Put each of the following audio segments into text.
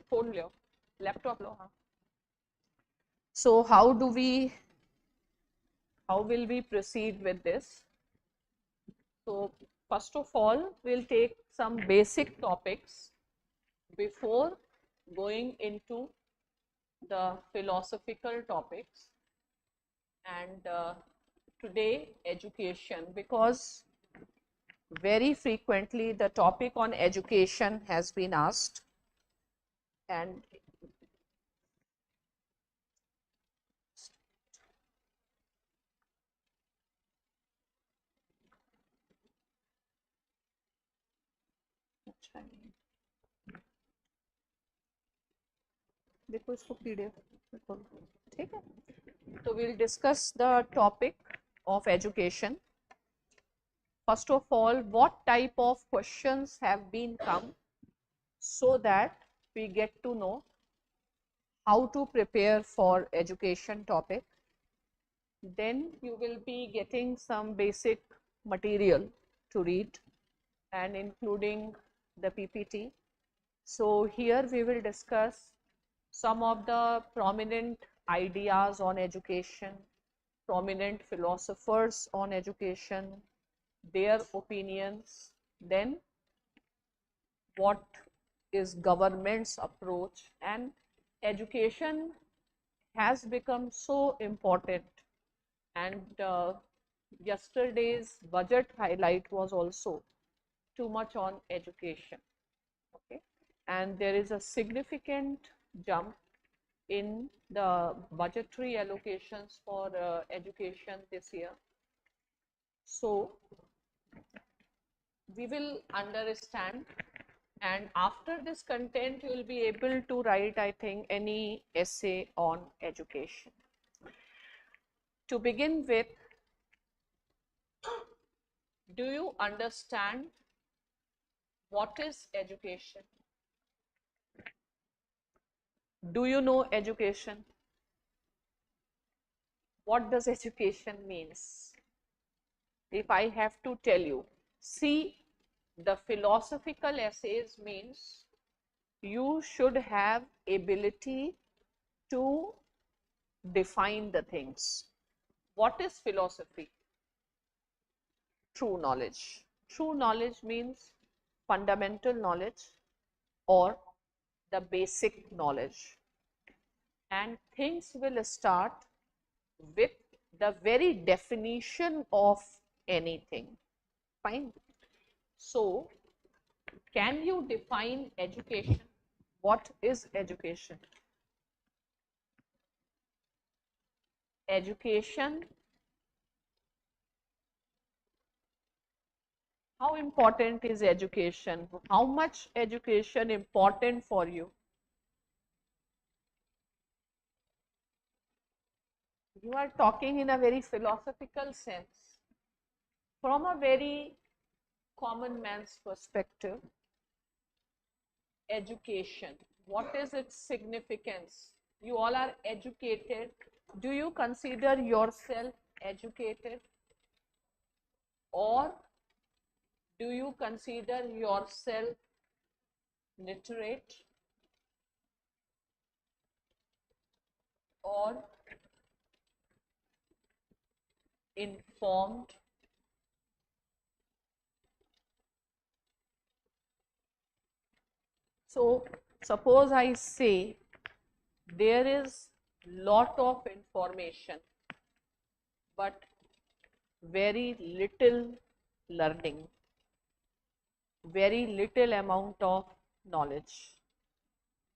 phone लो, laptop लो, हाँ. So how will we proceed with this? So first of all, we'll take some basic topics before going into the philosophical topics. And today, education, because very frequently the topic on education has been asked, and देखो इसको PDF ठीक है. So we'll discuss the topic of education. First of all, what type of questions have been come, so that we get to know how to prepare for education topic. Then you will be getting some basic material to read, and including the PPT. So here we will discuss some of the prominent ideas on education, prominent philosophers on education, their opinions, then what is government's approach. And education has become so important, and yesterday's budget highlight was also too much on education. Okay, and there is a significant jump in the budgetary allocations for education this year. So we will understand, and after this content you will be able to write, I think, any essay on education. To begin with, do you understand what is education? Do you know education? What does education means? If I have to tell you, see, the philosophical essays means you should have ability to define the things. What is philosophy? True knowledge. True knowledge means fundamental knowledge or the basic knowledge. And things will start with the very definition of anything. Fine. So, can you define education? What is education? Education, how important is education? How much education important for you? You are talking in a very philosophical sense. From a very common man's perspective, education, what is its significance? You all are educated. Do you consider yourself educated, or do you consider yourself literate, or informed? So suppose I say there is lot of information but very little learning, very little amount of knowledge.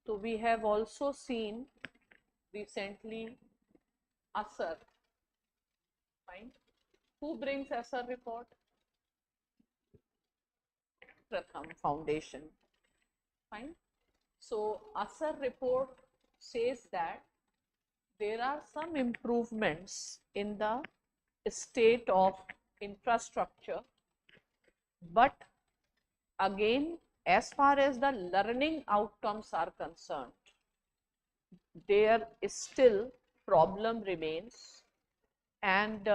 So we have also seen recently ASAR. Fine. Who brings ASAR report? Pratham Foundation. Fine. So ASAR report says that there are some improvements in the state of infrastructure, but again, as far as the learning outcomes are concerned, there is still problem remains, and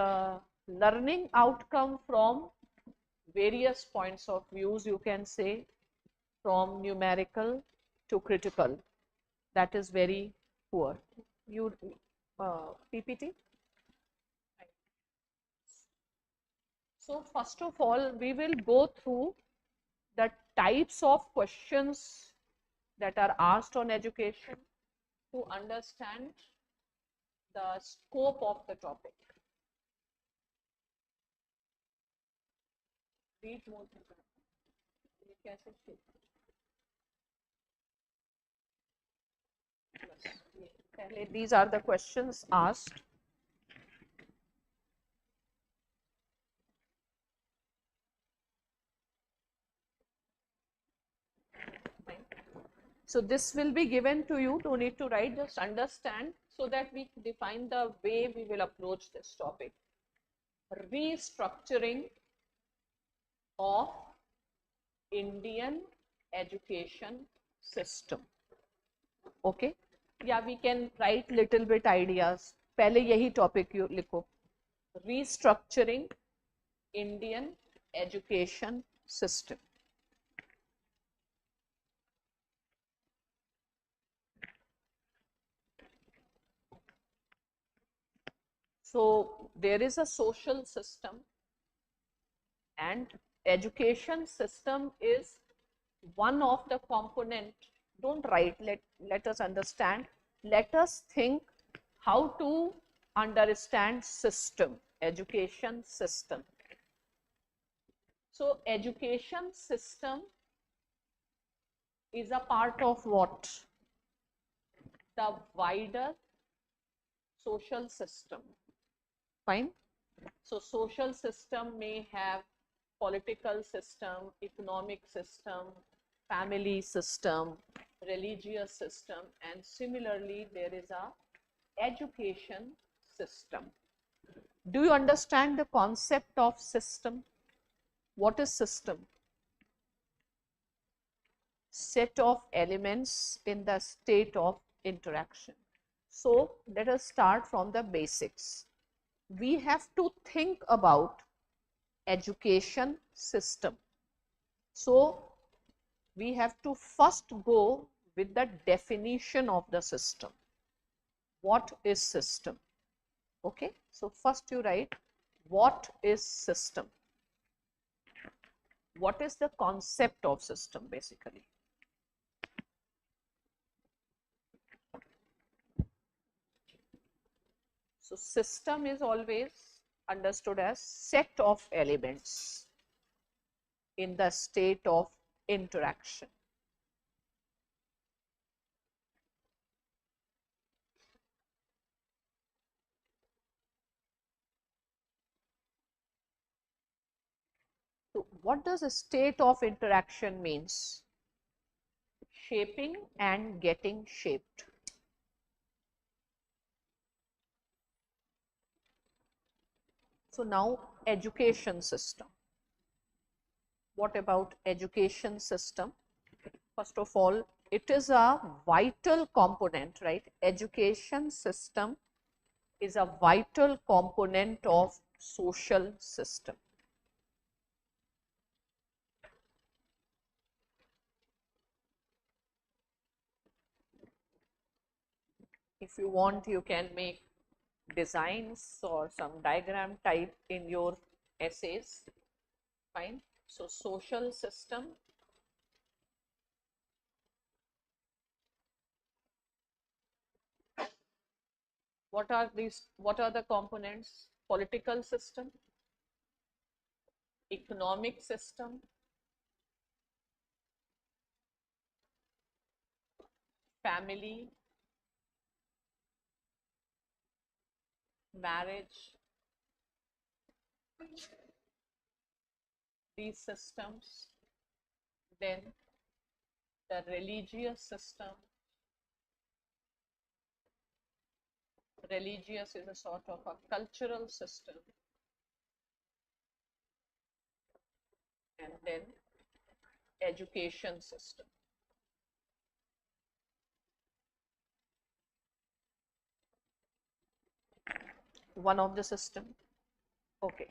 learning outcome from various points of views, you can say, from numerical to critical. That is very poor. You PPT. So first of all, we will go through the types of questions that are asked on education to understand the scope of the topic. Read more. These are the questions asked. So this will be given to you, don't need to write, just understand so that we define the way we will approach this topic. Restructuring of Indian education system. Okay, yeah, we can write little bit ideas. पहले यही topic you लिखो. Restructuring Indian education system. So there is a social system, and education system is one of the component. Don't write, let us understand, let us think how to understand system, education system. So education system is a part of what? The wider social system. Fine. So social system may have political system, economic system, family system, religious system, and similarly there is a education system. Do you understand the concept of system? What is system? Set of elements in the state of interaction. So let us start from the basics. We have to think about education system. So we have to first go with the definition of the system. What is system? Okay, so first you write what is system. What is the concept of system basically? So system is always understood as set of elements in the state of interaction. So what does a state of interaction means? Shaping and getting shaped. So now education system. What about education system? First of all, it is a vital component, right? Education system is a vital component of social system. If you want, you can make designs or some diagram type in your essays. Fine. So social system. What are these? What are the components? Political system, economic system, family, marriage, these systems, then the religious system. Religious is a sort of a cultural system, and then education system. One of the system. Okay.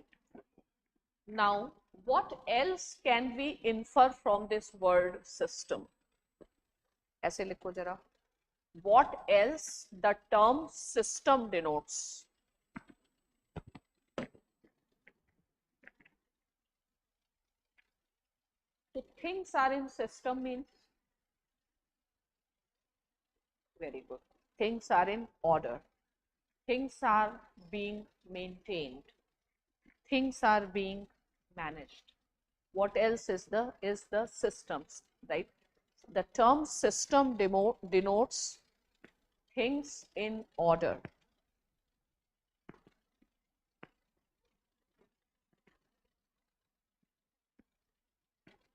Now, what else can we infer from this word system? ऐसे लिखो जरा, what else the term system denotes? So things are in system means, very good, things are in order, things are being maintained, things are being managed. What else is the systems, right? The term system denotes things in order.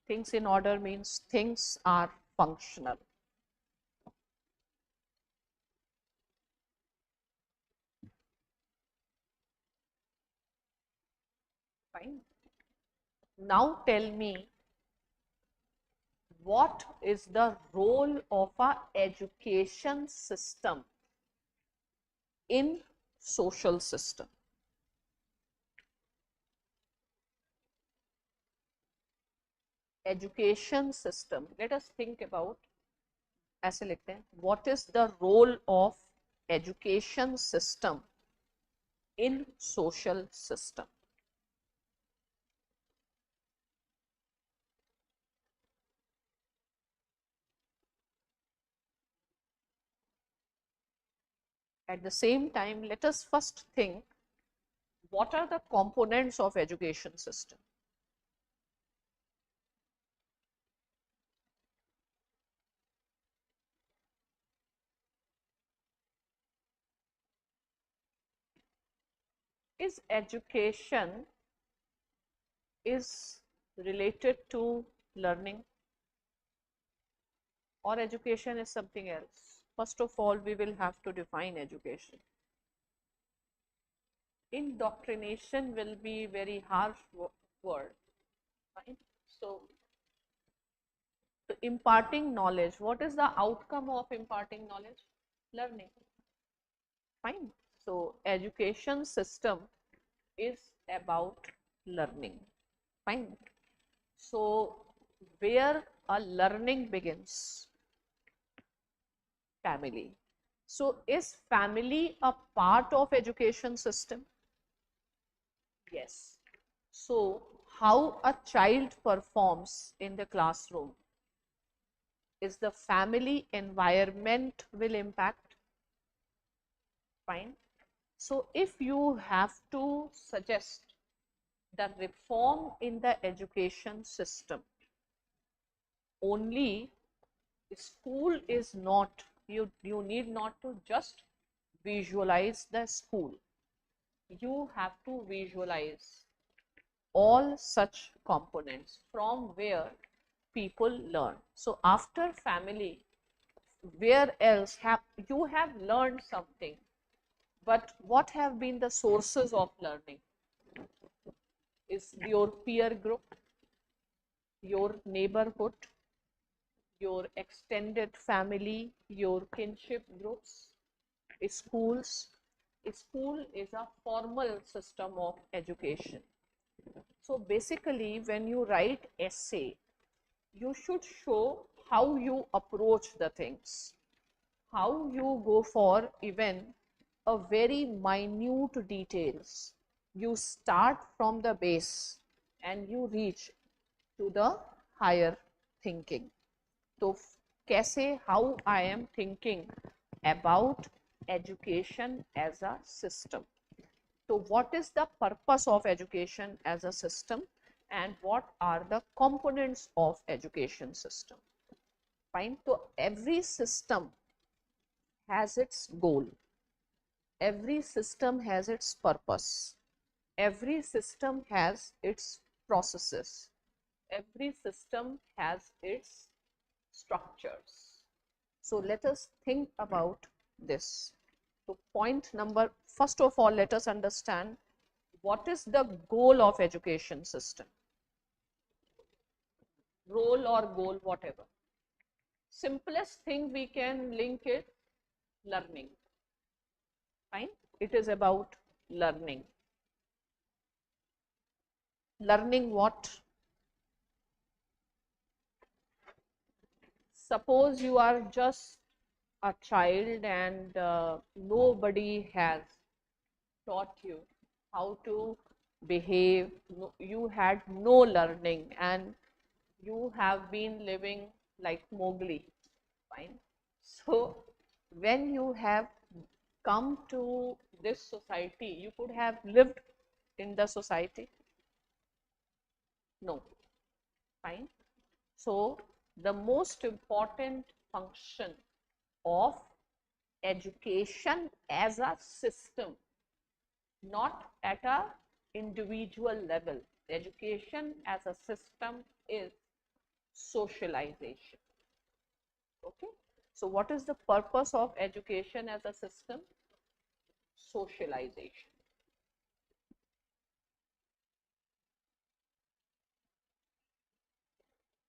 Things in order means things are functional. Fine. Now tell me, what is the role of a education system in social system? Education system, let us think about, ऐसे लिखते हैं, what is the role of education system in social system? At the same time, let us first think, what are the components of education system? Is education is related to learning, or education is something else? First of all, we will have to define education. Indoctrination will be very harsh word, right? So imparting knowledge, what is the outcome of imparting knowledge? Learning. Fine. So education system is about learning. Fine. So where a learning begins? Family. So is family a part of education system? Yes. So how a child performs in the classroom is the family environment will impact. Fine. So if you have to suggest the reform in the education system, only school is not, you need not to just visualize the school, you have to visualize all such components from where people learn. So after family, where else have you have learned something, but what have been the sources of learning? Is your peer group, your neighborhood, your extended family, your kinship groups, schools. School is a formal system of education. So basically, when you write essay, you should show how you approach the things, how you go for even a very minute details. You start from the base and you reach to the higher thinking. So कैसे, how I am thinking about education as a system. So what is the purpose of education as a system, and what are the components of education system? Fine. So every system has its goal, every system has its purpose, every system has its processes, every system has its structures. So let us think about this. So point number, first of all, let us understand what is the goal of education system. Role or goal, whatever. Simplest thing we can link it, learning. Fine. It is about learning. Learning what? Suppose you are just a child and nobody has taught you how to behave. You had no learning and you have been living like Mowgli. Fine. So when you have come to this society, you could have lived in the society. No. Fine. So the most important function of education as a system, not at a individual level. Education as a system is socialization. Okay. So what is the purpose of education as a system? Socialization.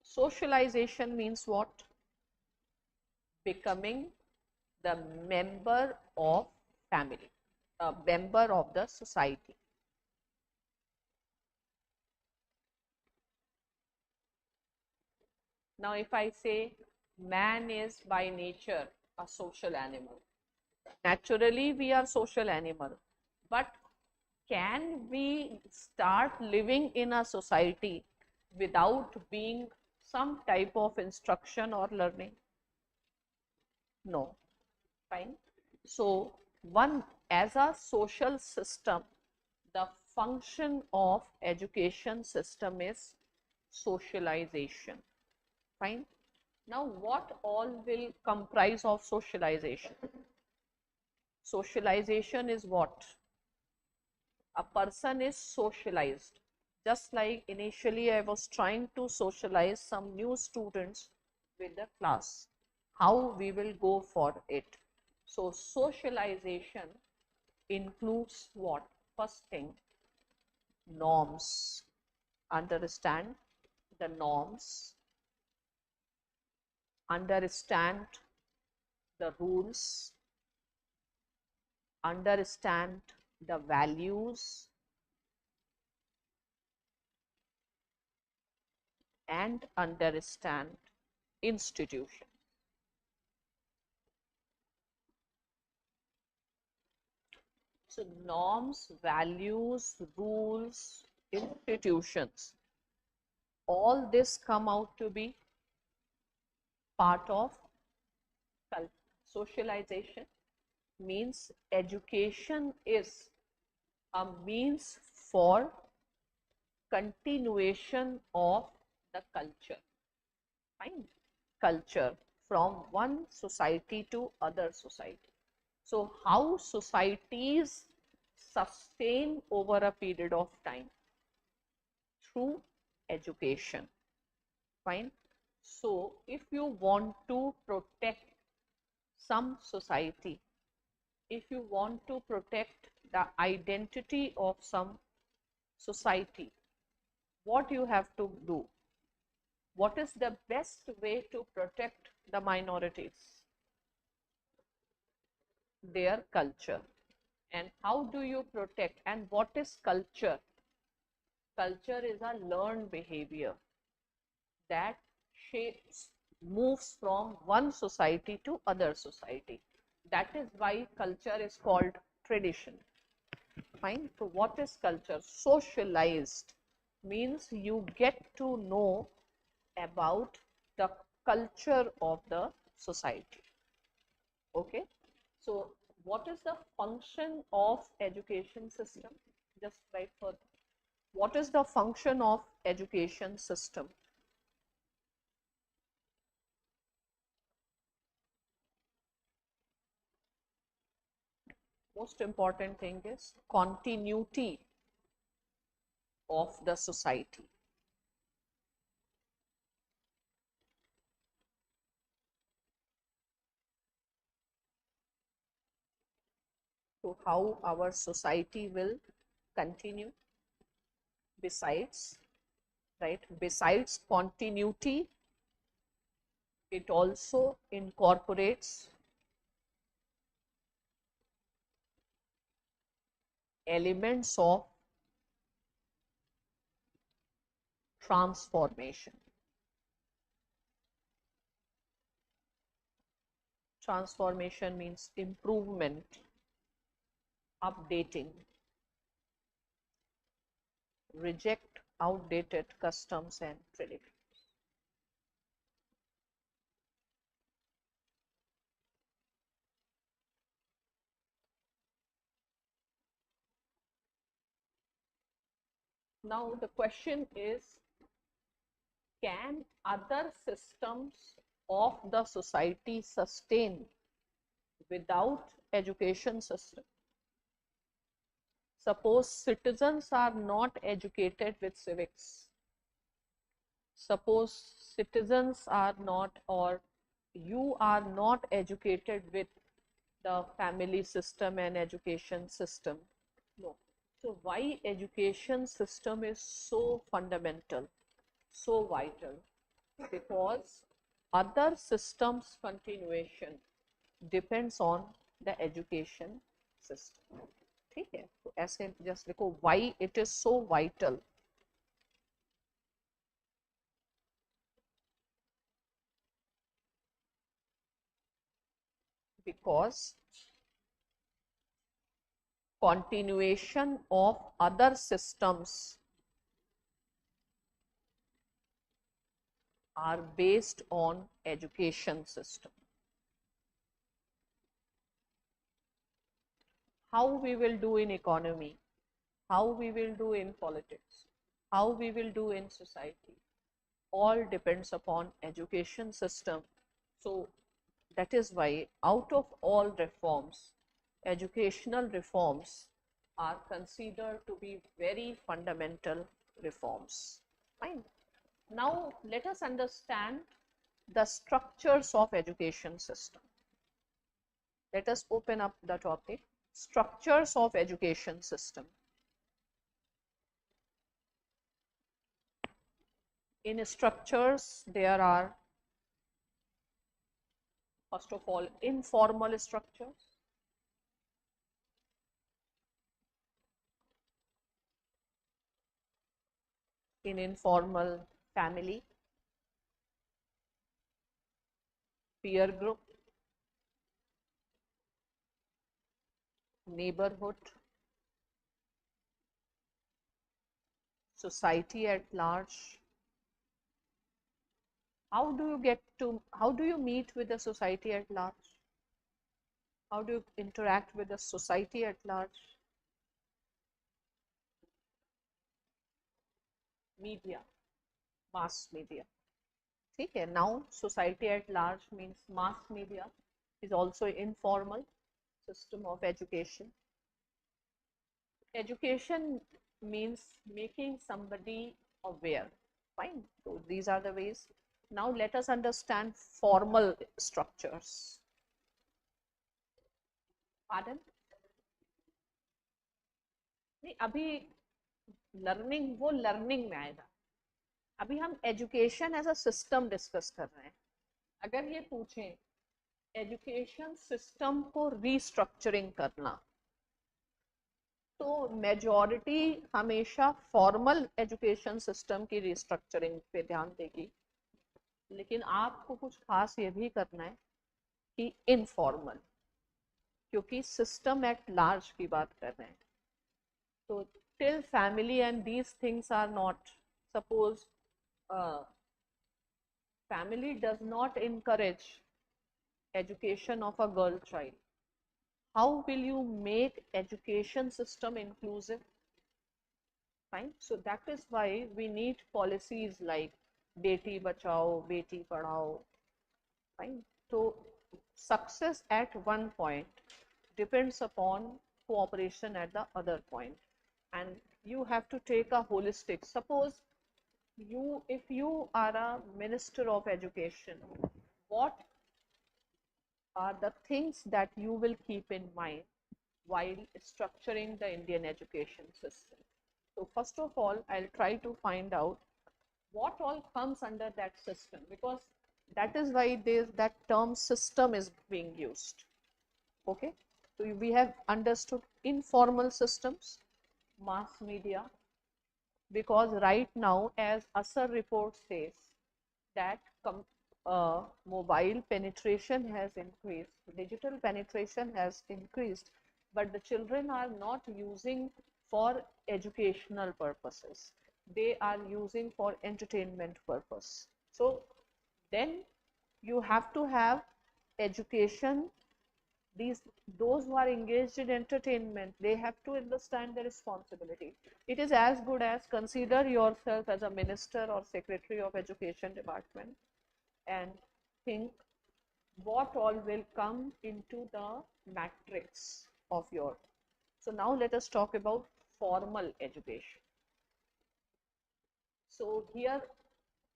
Socialization means what? Becoming the member of family, a member of the society. Now, if I say man is by nature a social animal, naturally we are social animal, but can we start living in a society without being some type of instruction or learning? No. Fine. So one, as a social system, the function of education system is socialization. Fine. Now what all will comprise of socialization? Socialization is what? A person is socialized. Just like initially I was trying to socialize some new students with the class, how we will go for it. So socialization includes what? First thing, norms. Understand the norms, understand the rules, understand the values, and understand institution. So norms, values, rules, institutions, all this come out to be part of socialization. Means education is a means for continuation of the culture. Fine. Culture from one society to other society. So how societies sustain over a period of time? Through education. Fine. So if you want to protect some society, if you want to protect the identity of some society, what you have to do? What is the best way to protect the minorities? Their culture. And how do you protect? And what is culture? Culture is a learned behavior that shapes, moves from one society to other society. That is why culture is called tradition. Fine. So what is culture? Socialized means you get to know about the culture of the society. Okay. So what is the function of education system? Just write for what is the function of education system? Most important thing is continuity of the society. So how our society will continue? Besides, right, besides continuity, it also incorporates elements of transformation. Transformation means improvement, updating. Reject outdated customs and traditions. Now the question is, can other systems of the society sustain without education system? Suppose citizens are not educated with civics. Suppose citizens are not, or you are not educated with the family system and education system. No. So why education system is so fundamental, so vital? Because other systems continuation depends on the education system. ठीक है, तो ऐसे just लिखो why it is so vital. Because continuation of other systems are based on education system. How we will do in economy, how we will do in politics, how we will do in society, all depends upon education system. So that is why out of all reforms, educational reforms are considered to be very fundamental reforms. Fine. Now let us understand the structures of education system. Let us open up the topic, structures of education system. In structures, there are, first of all, informal structures. In informal, family, peer group, neighborhood, society at large. How do you meet with the society at large? How do you interact with the society at large? Media, mass media. Okay, now society at large means mass media is also informal system of education. Education means making somebody aware. Fine. So these are the ways. Now let us understand formal structures. Pardon? नहीं, अभी learning वो learning में आएगा. अभी हम education as a system discuss कर रहे हैं. अगर ये पूछें एजुकेशन सिस्टम को रीस्ट्रक्चरिंग करना, तो मेजॉरिटी हमेशा फॉर्मल एजुकेशन सिस्टम की रीस्ट्रक्चरिंग पे ध्यान देगी, लेकिन आपको कुछ खास ये भी करना है कि इनफॉर्मल, क्योंकि सिस्टम एट लार्ज की बात कर रहे हैं. तो till family and these things are not, suppose family does not encourage education of a girl child, how will you make education system inclusive? Fine. So that is why we need policies like beti bachao, beti padhao. Fine. So success at one point depends upon cooperation at the other point, and you have to take a holistic. Suppose if you are a minister of education, what are the things that you will keep in mind while structuring the Indian education system? So first of all, I'll try to find out what all comes under that system, because that is why that term system is being used. Okay, so we have understood informal systems, mass media, because right now, as ASAR report says, that mobile penetration has increased, digital penetration has increased, but the children are not using for educational purposes. They are using for entertainment purpose. So then you have to have education. Those who are engaged in entertainment, they have to understand the responsibility. It is as good as consider yourself as a minister or secretary of education department and think what all will come into the matrix of your. So now let us talk about formal education. So here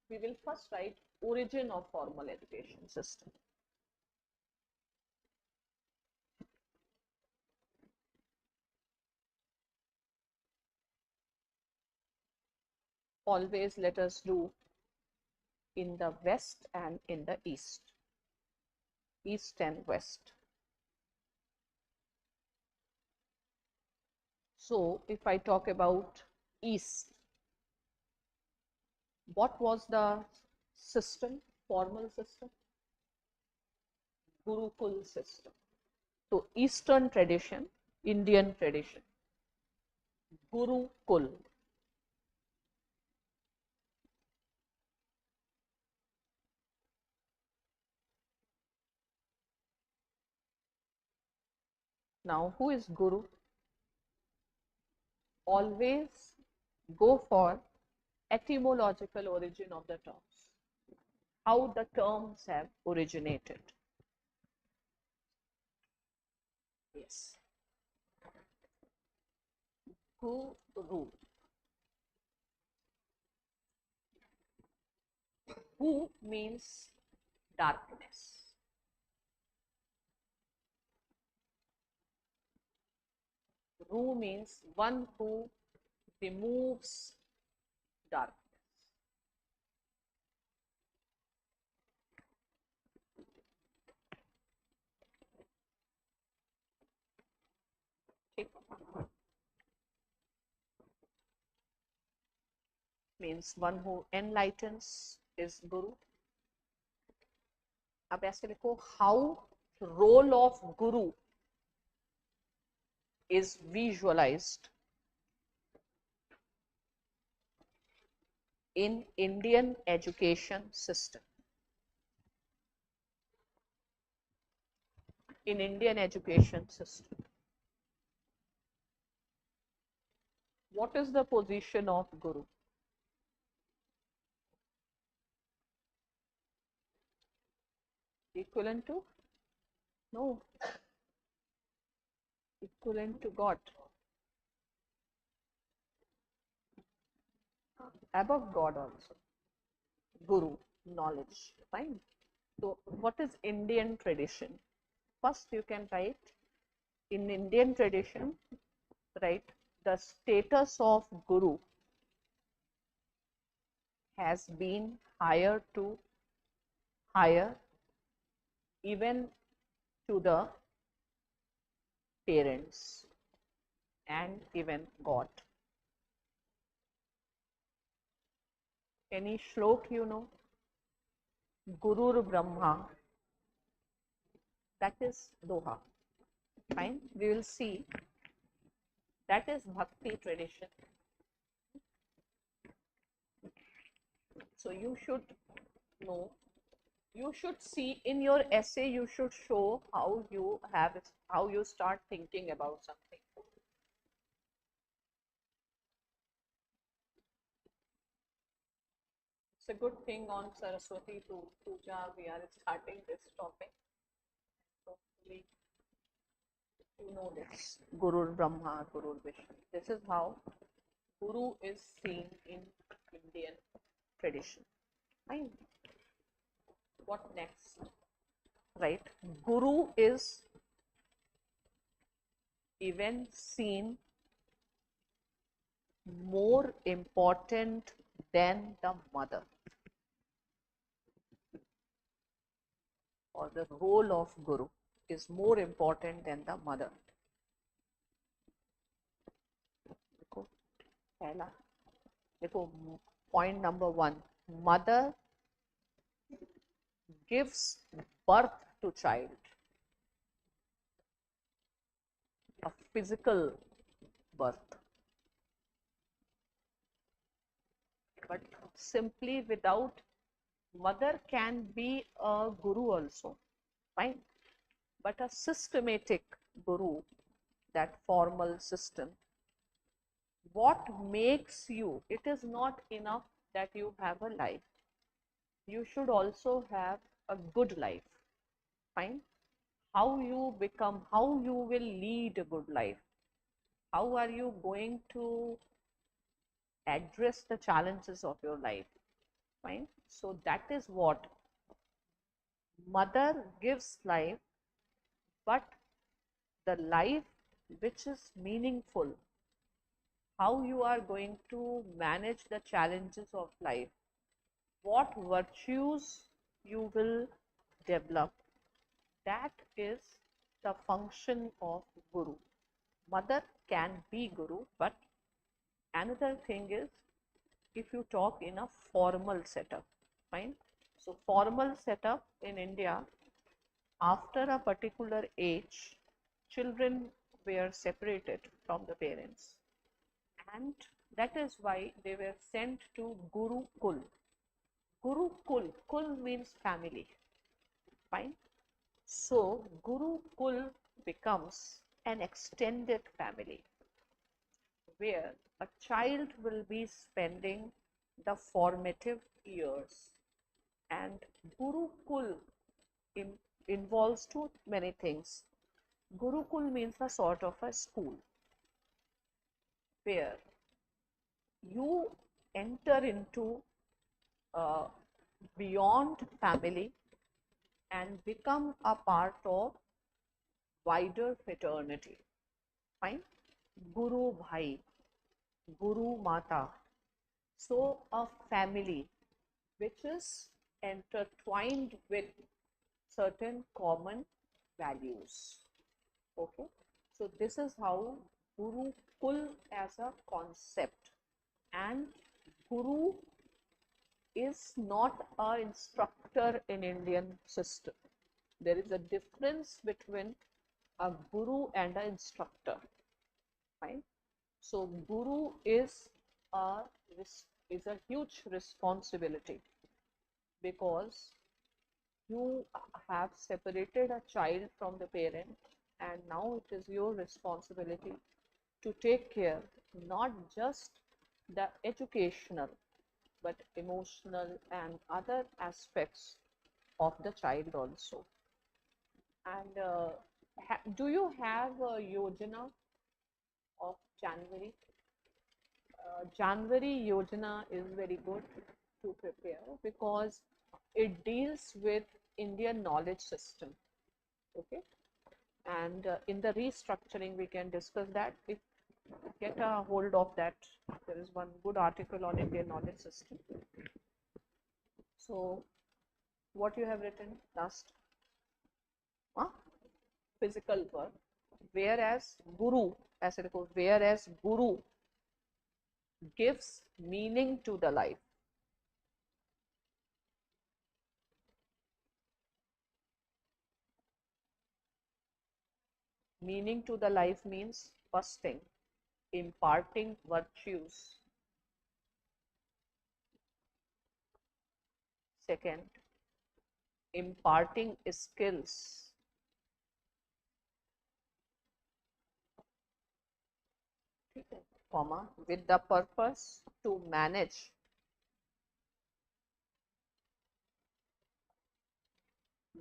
we will first write origin of formal education system. Always let us do in the west and in the east, east and west. So if I talk about east, what was the system, formal system? Gurukul system. So eastern tradition, Indian tradition, Gurukul. Now who is Guru? Always go for etymological origin of the terms, how the terms have originated. Yes. Guru. Gu means darkness. Ru means one who removes darkness. Means one who enlightens is Guru. अब ऐसे लिखो, how role of Guru is visualized in Indian education system. In Indian education system, what is the position of Guru? Equivalent to? No. Equivalent to God. Above God also. Guru, knowledge. Fine. So what is Indian tradition? First you can write, in Indian tradition, right, the status of Guru has been higher even to the parents and even God. Any shlok you know? Gurur Brahma, that is Doha. Fine, we will see. That is Bhakti tradition. So you should know, you should see in your essay, you should show how you start thinking about something. It's a good thing on Saraswati Puja we are starting this topic. So you know this, Guru Brahma, Guru Vishnu. This is how Guru is seen in Indian tradition. Fine. What next? Right? Guru is even seen more important than the mother, or the role of Guru is more important than the mother. देखो पहला, देखो point number 1, mother gives birth to child, a physical birth. But simply without mother can be a guru also, fine. But a systematic guru, that formal system, what makes you, it is not enough that you have a life. You should also have a good life, fine. How you become, how you will lead a good life, how are you going to address the challenges of your life, fine. So that is what mother gives life, but the life which is meaningful, how you are going to manage the challenges of life, what virtues you will develop, that is the function of guru. Mother can be guru, but another thing is, if you talk in a formal setup, fine. So formal setup in India, after a particular age, children were separated from the parents, and that is why they were sent to Gurukul. Gurukul, kul means family, fine. So Gurukul becomes an extended family where a child will be spending the formative years, and Gurukul involves too many things. Gurukul means a sort of a school where you enter into uh, beyond family and become a part of wider fraternity, fine. Guru Bhai, Guru Mata. So a family which is intertwined with certain common values. Okay, so this is how Gurukul as a concept, and Guru is not a instructor in Indian system. There is a difference between a guru and an instructor, right? So guru is a huge responsibility, because you have separated a child from the parent, and now it is your responsibility to take care not just the educational but emotional and other aspects of the child also. And do you have a yojana of January? January yojana is very good to prepare, because it deals with Indian knowledge system. Okay, and in the restructuring we can discuss that. If get a hold of that, there is one good article on Indian knowledge system. So what you have written last? Huh? Physical work. Whereas guru, ऐसे देखो, whereas guru gives meaning to the life. Meaning to the life means, first thing, imparting virtues. Second, imparting skills. Comma, with the purpose to manage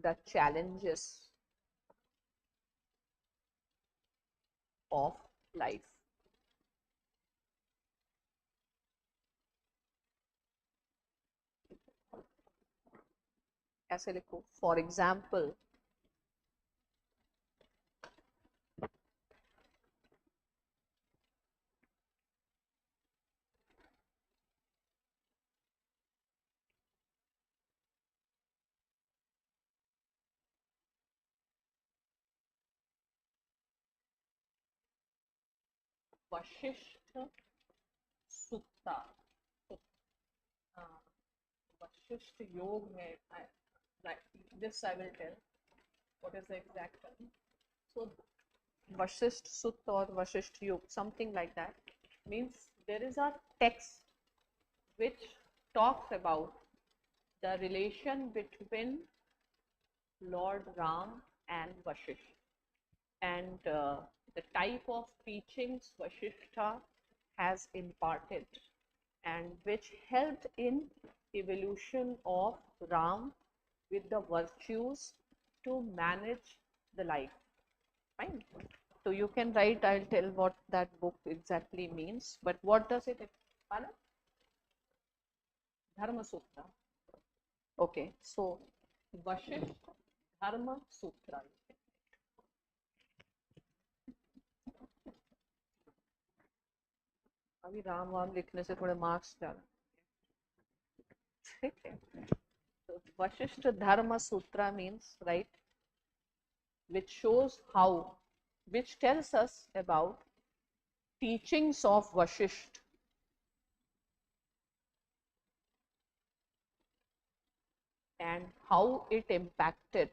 the challenges of life. ऐसे लिखो, for example, Vashishtha सुक्ता, Vashishtha योग है, Right. This I will tell. What is the exact term? So Vashisht Sut or Vashisht Yug, something like that, means there is a text which talks about the relation between Lord Ram and Vashisht, and the type of teachings Vashishta has imparted, and which helped in evolution of Ram with the virtues to manage the life. Fine. So you can write, I'll tell what that book exactly means, but what does it mean? Dharma Sutra. Okay, so Vashisht Dharma Sutra. अभी राम वाम लिखने से थोड़े marks डाल ठीक है so Vashisht Dharma Sutra means right which shows how which tells us about teachings of Vashisht and how it impacted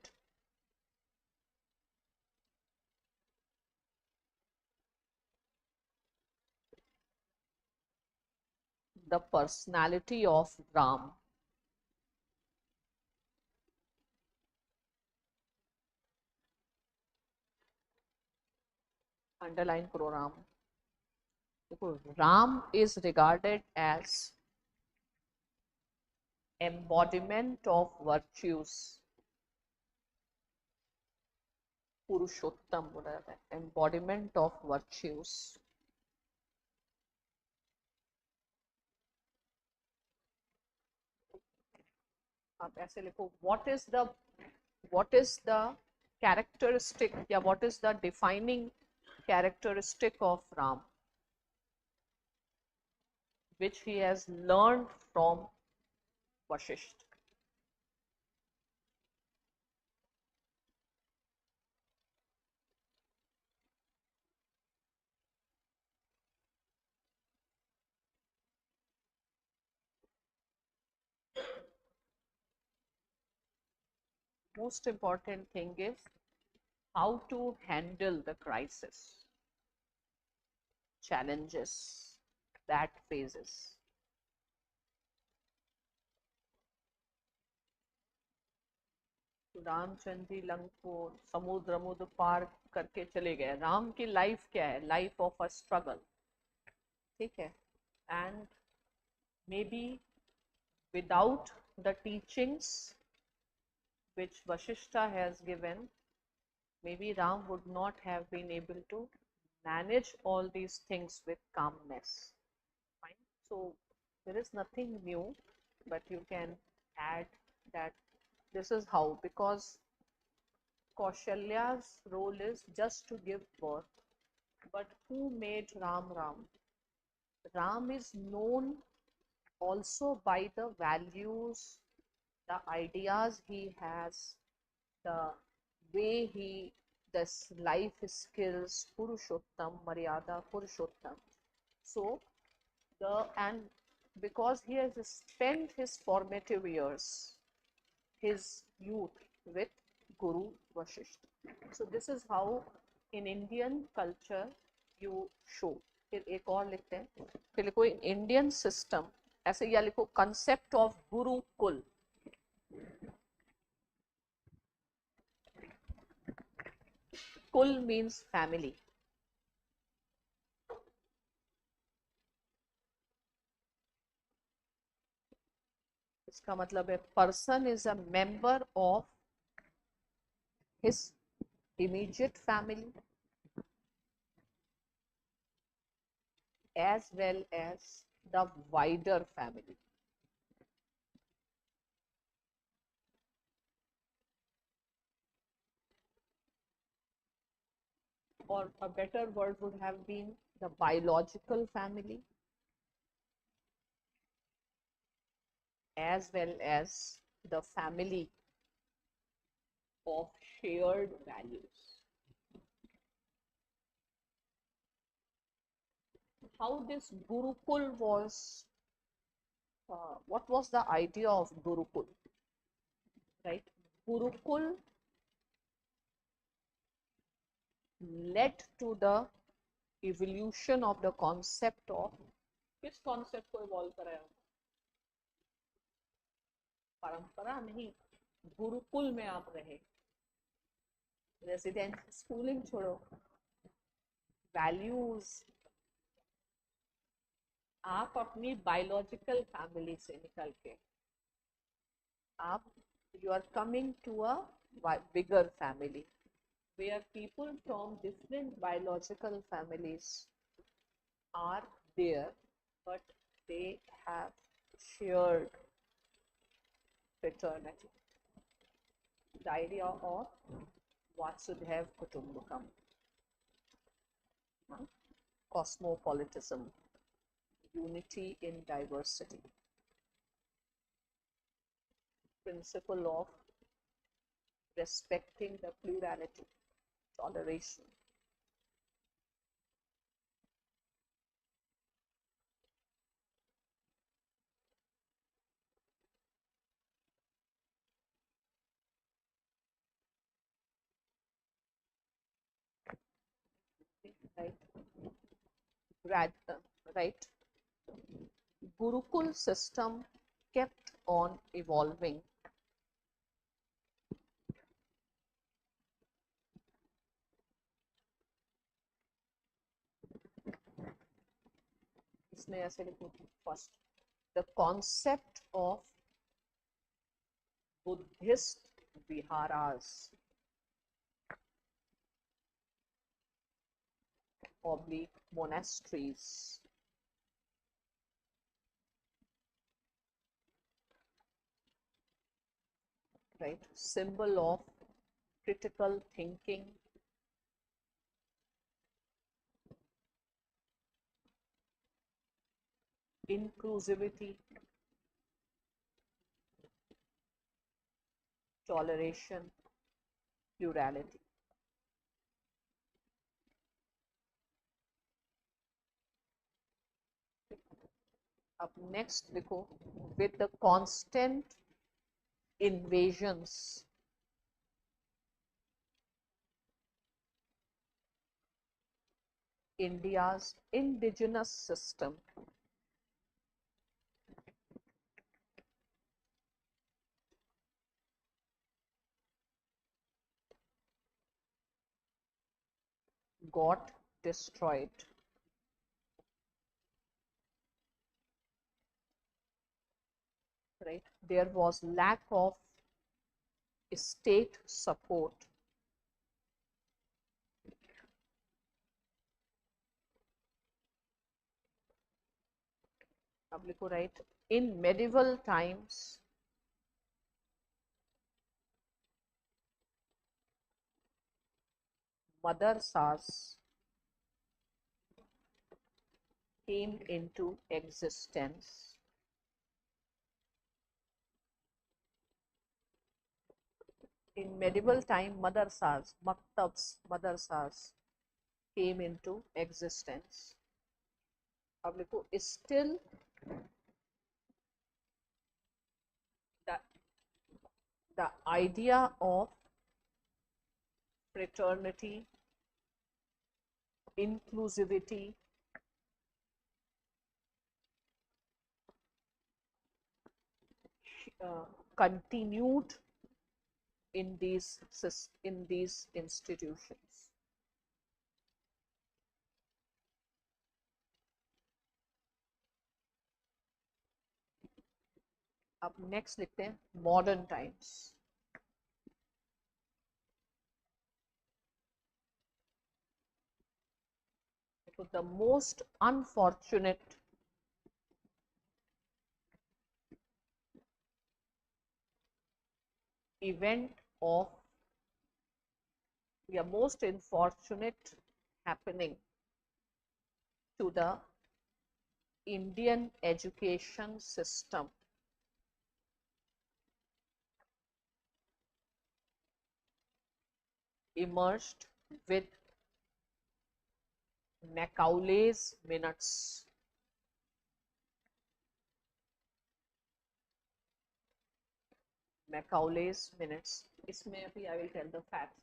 the personality of Ram. Underline karo Ram. Because Ram is regarded as embodiment of virtues. पुरुषोत्तम बोला जाता है embodiment of virtues. आप ऐसे लिखो what is the characteristic या what is the defining characteristic of Ram which he has learned from Vashisht. Most important thing is how to handle the crisis, challenges that faces. Ramchandra ji लंक को समुद्र पार करके चले गए. राम की लाइफ क्या है? Life of a struggle. ठीक है. And may be without the teachings which Vashishta has given, maybe Ram would not have been able to manage all these things with calmness. Fine. So there is nothing new, but you can add that this is how, because Kaushalya's role is just to give birth. But who made Ram Ram? Ram is known also by the values, the ideas he has, the way he, this life skills, Purushottam, Maryada, Purushottam. So, and because he has spent his formative years, his youth with Guru Vashisht. So, this is how in Indian culture you show. फिर एक और लिखते हैं, फिर लिखो Indian system, ऐसे या लिखो कंसेप्ट ऑफ गुरुकुल. कुल मीन्स फैमिली. इसका मतलब है person is a member of his immediate family as well as the wider family. Or a better word would have been the biological family as well as the family of shared values. How this Gurukul was, what was the idea of Gurukul? Right? Gurukul led to the evolution of the concept of, किस concept को evolve कराया? परंपरा नहीं, गुरुकुल में आप रहे, residential schooling छोड़ो, values, आप अपनी बायोलॉजिकल फैमिली से निकल के आप you are coming to a bigger family where people from different biological families are there, but they have shared fraternity. The idea of Vasudhaiv Kutumbakam, cosmopolitanism, unity in diversity, principle of respecting the plurality, toleration. Right. Gurukul system kept on evolving. इसमें ऐसे लिखो first. The concept of Buddhist viharas oblique monasteries right, symbol of critical thinking, inclusivity, toleration, plurality. अब next देखो, with the constant invasions India's indigenous system got destroyed. Right, there was lack of state support. अब लिखो right, in medieval times madrasas came into existence. In medieval time, madrasas, maktabs, madrasas came into existence. अब लिखो still the idea of fraternity, inclusivity, continued in these institutions. अब next लिखते हैं modern times. तो the most unfortunate event of most unfortunate happening to the Indian education system emerged with Macaulay's minutes. Macaulay's minutes इसमें अभी I will tell the facts.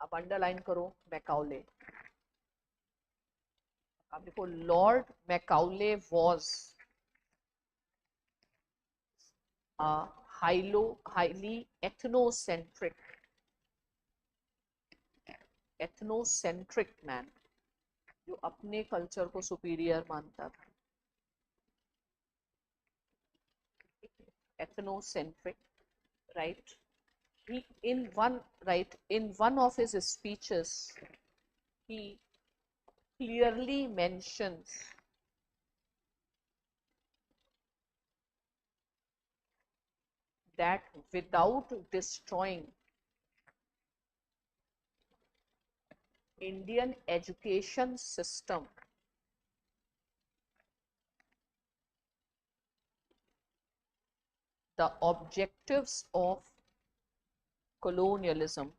आप underline करो Macaulay. अब देखो, Lord Macaulay was highly ethnocentric man, जो अपने culture को superior मानता था. ethnocentric, right? He in one of his speeches, he clearly mentions that without destroying Indian education system, the objectives of colonialism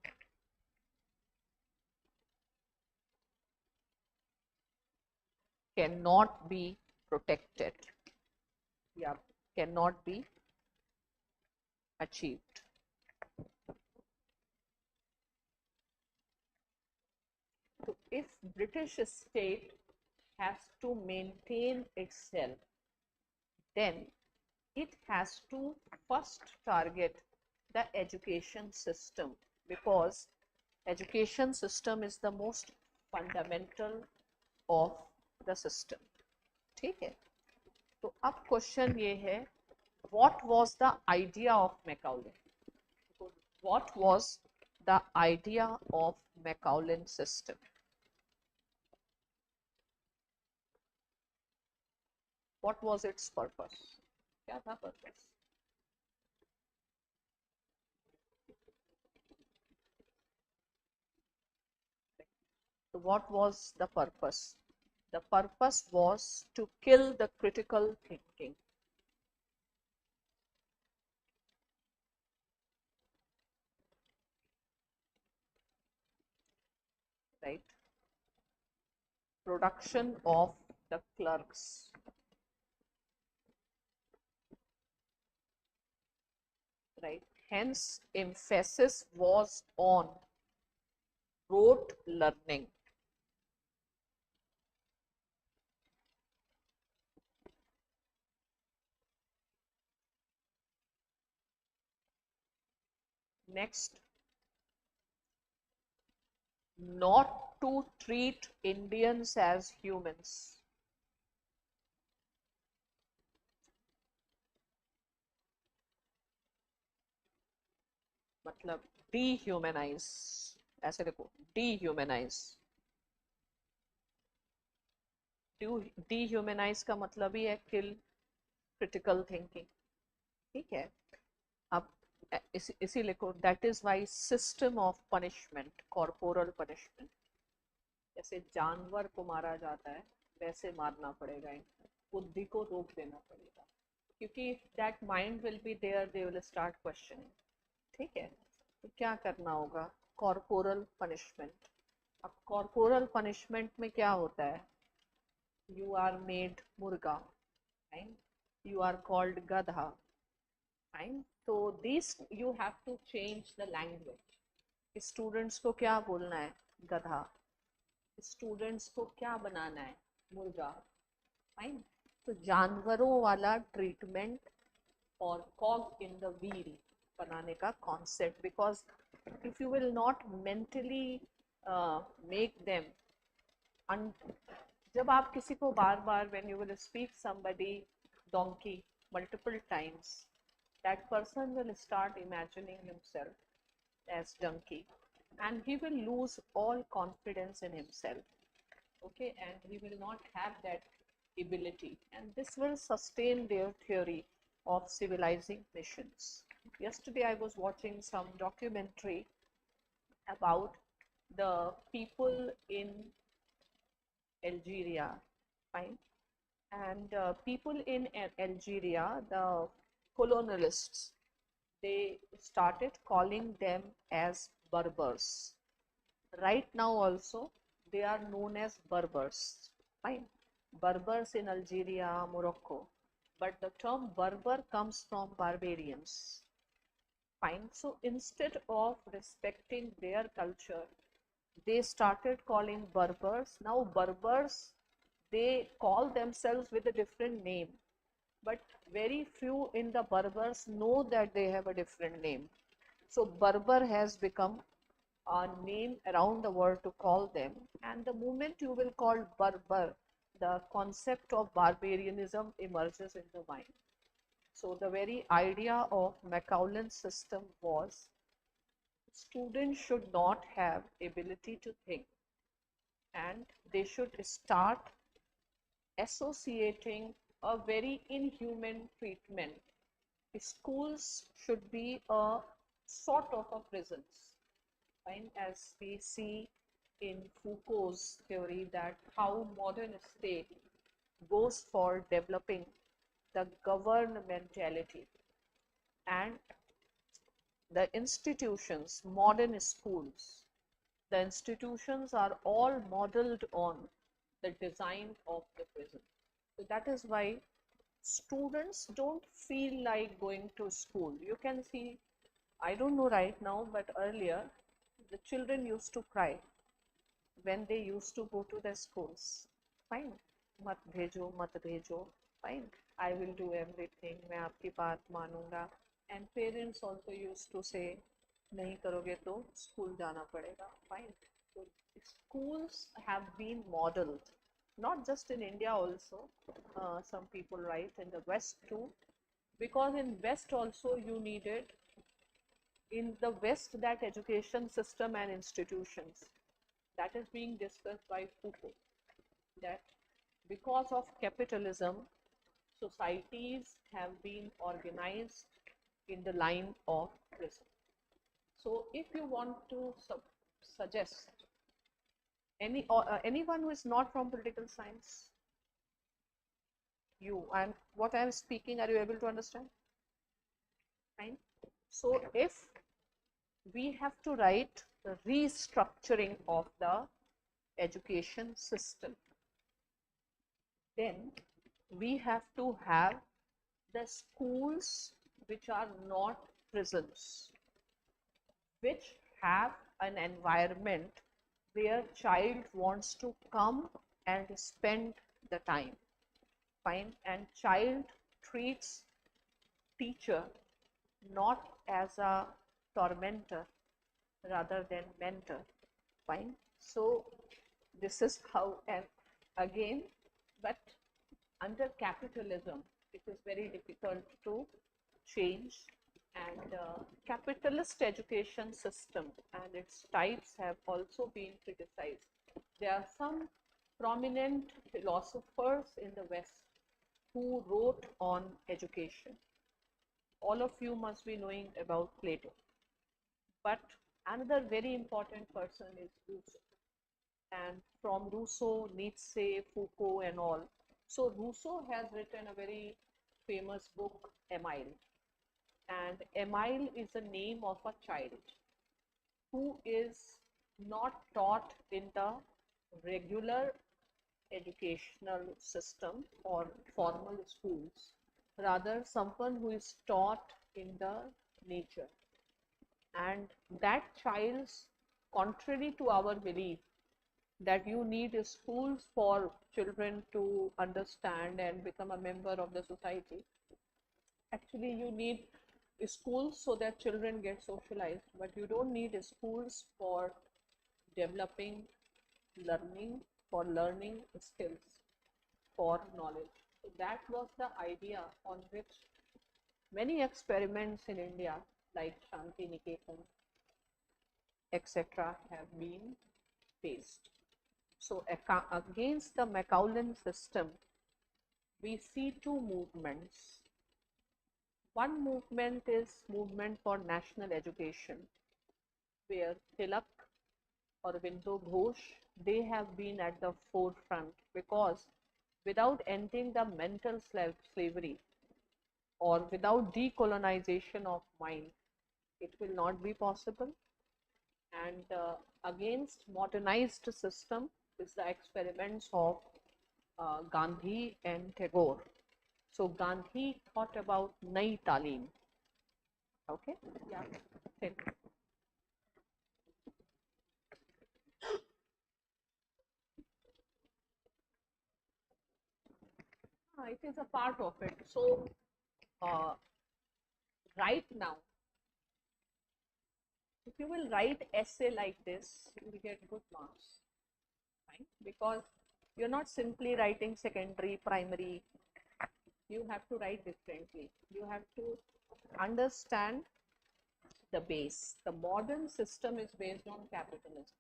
cannot be protected. Yeah, cannot be achieved. So if British state has to maintain itself, then it has to first target the education system, because education system is the most fundamental of the system. ठीक है. तो अब question ये है, what was the idea of Macaulay? What was the idea of Macaulay system? What was its purpose? क्या था purpose? So what was the purpose? The purpose was to kill the critical thinking. Right? Production of the clerks. Right? Hence, emphasis was on rote learning. Next, not to treat Indians as humans. मतलब dehumanize, ऐसे देखो, dehumanize. Dehumanize का मतलब ही है kill critical thinking. ठीक है. अब इसी लिखो, that is why system of punishment, corporal punishment, जैसे जानवर को मारा जाता है वैसे मारना पड़ेगा, बुद्धि को रोक देना पड़ेगा, क्योंकि that mind will be there, they will start questioning. ठीक है. तो क्या करना होगा? Corporal punishment. अब कॉर्पोरल पनिशमेंट में क्या होता है? यू आर मेड मुर्गा, फाइन. यू आर कॉल्ड गधा, फाइन. तो this you have to change the language. Students को क्या बोलना है? गधा. स्टूडेंट्स को क्या बनाना है? मुर्गा, फाइन. तो जानवरों वाला ट्रीटमेंट और कॉग इन द व्हील बनाने का concept, because if you will not mentally make them, जब आप किसी को बार बार, when you will speak somebody donkey multiple times, that person will start imagining himself as donkey, and he will lose all confidence in himself. Okay, and he will not have that ability, and this will sustain their theory of civilizing nations. Yesterday I was watching some documentary about the people in Algeria, fine. And people in Algeria, the colonialists, they started calling them as Berbers. Right now also they are known as Berbers, fine. Berbers in Algeria, Morocco, but the term Berber comes from barbarians. Fine. So instead of respecting their culture, they started calling Berbers. Now Berbers, they call themselves with a different name, but very few in the Berbers know that they have a different name. So Berber has become a name around the world to call them, and the moment you will call Berber, the concept of barbarianism emerges in the mind. So the very idea of Macaulin's system was students should not have ability to think, and they should start associating a very inhuman treatment. Schools should be a sort of a prisons, fine, as we see in Foucault's theory that how modern state goes for developing the governmentality, and the institutions, modern schools, the institutions are all modeled on the design of the prison. So that is why students don't feel like going to school. You can see, I don't know right now, but earlier the children used to cry when they used to go to the schools. Fine, mat bhejo, mat bhejo. Fine, I will do everything. मैं आपकी बात मानूंगा. And parents also used to say, नहीं करोगे तो school जाना पड़ेगा. Fine. So schools have been modeled, not just in India also. Some people write in the West too, because in West also you needed, in the West, that education system and institutions, that is being discussed by Foucault, that because of capitalism, societies have been organized in the line of prison. So if you want to suggest anyone who is not from political science, you and what I am speaking, are you able to understand? Fine. So if we have to write the restructuring of the education system, then we have to have the schools which are not prisons, which have an environment where child wants to come and spend the time. Fine. And child treats teacher not as a tormentor rather than mentor. Fine. So this is how, and again, but under capitalism it is very difficult to change, and capitalist education system and its types have also been criticized. There are some prominent philosophers in the West who wrote on education. All of you must be knowing about Plato, but another very important person is Rousseau, and from Rousseau, Nietzsche, Foucault and all. So Rousseau has written a very famous book, Emile, and Emile is the name of a child who is not taught in the regular educational system or formal schools, rather someone who is taught in the nature. And that child's, contrary to our belief that you need schools for children to understand and become a member of the society, actually you need schools so that children get socialized, but you don't need schools for developing learning, for learning skills, for knowledge. So that was the idea on which many experiments in India like Shanti Niketan etc. have been faced. So against the Macaulay system, we see two movements. One movement is movement for national education, where Tilak or Aurobindo Ghosh, they have been at the forefront, because without ending the mental slavery or without decolonization of mind, it will not be possible. And against modernized system is the experiments of Gandhi and Tagore. So Gandhi thought about Nai Talim. Okay, yeah. It is a part of it. So right now, if you will write essay like this, you will get good marks, right? Because you're not simply writing secondary, primary. You have to write differently. You have to understand the base. The modern system is based on capitalism.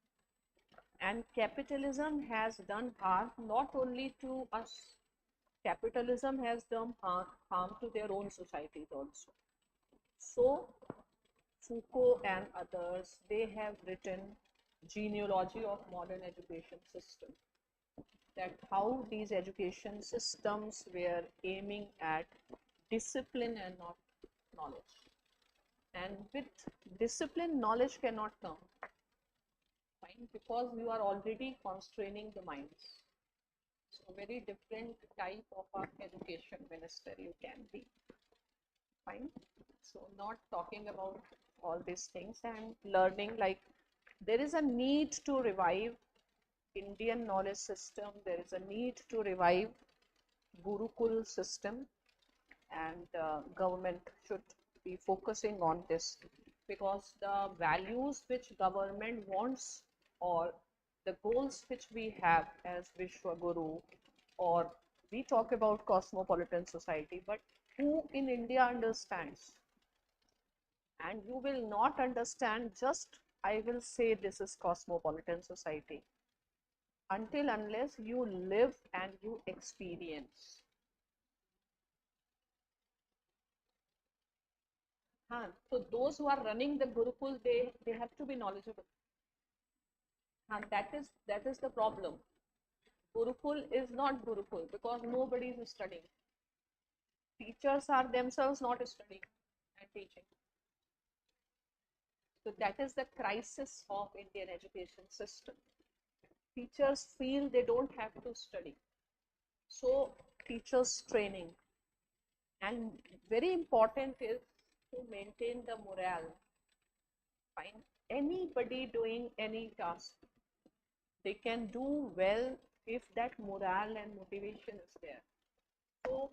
And capitalism has done harm not only to us, capitalism has done harm to their own societies also. So Foucault and others, they have written genealogy of modern education system, that how these education systems were aiming at discipline and not knowledge. And with discipline, knowledge cannot come, fine, because you are already constraining the minds. So very different type of education minister you can be, fine. So not talking about all these things and learning, like there is a need to revive Indian knowledge system, there is a need to revive Gurukul system, and government should be focusing on this, because the values which government wants, or the goals which we have as Vishwa Guru, or we talk about cosmopolitan society, but who in India understands? And you will not understand just I will say this is cosmopolitan society until unless you live and you experience. So those who are running the Gurukul, they have to be knowledgeable. That is the problem. Gurukul is not Gurukul because nobody is studying. Teachers are themselves not studying and teaching. So that is the crisis of Indian education system. Teachers feel they don't have to study. So teachers training, and very important is to maintain the morale. Fine. Anybody doing any task, they can do well if that morale and motivation is there. So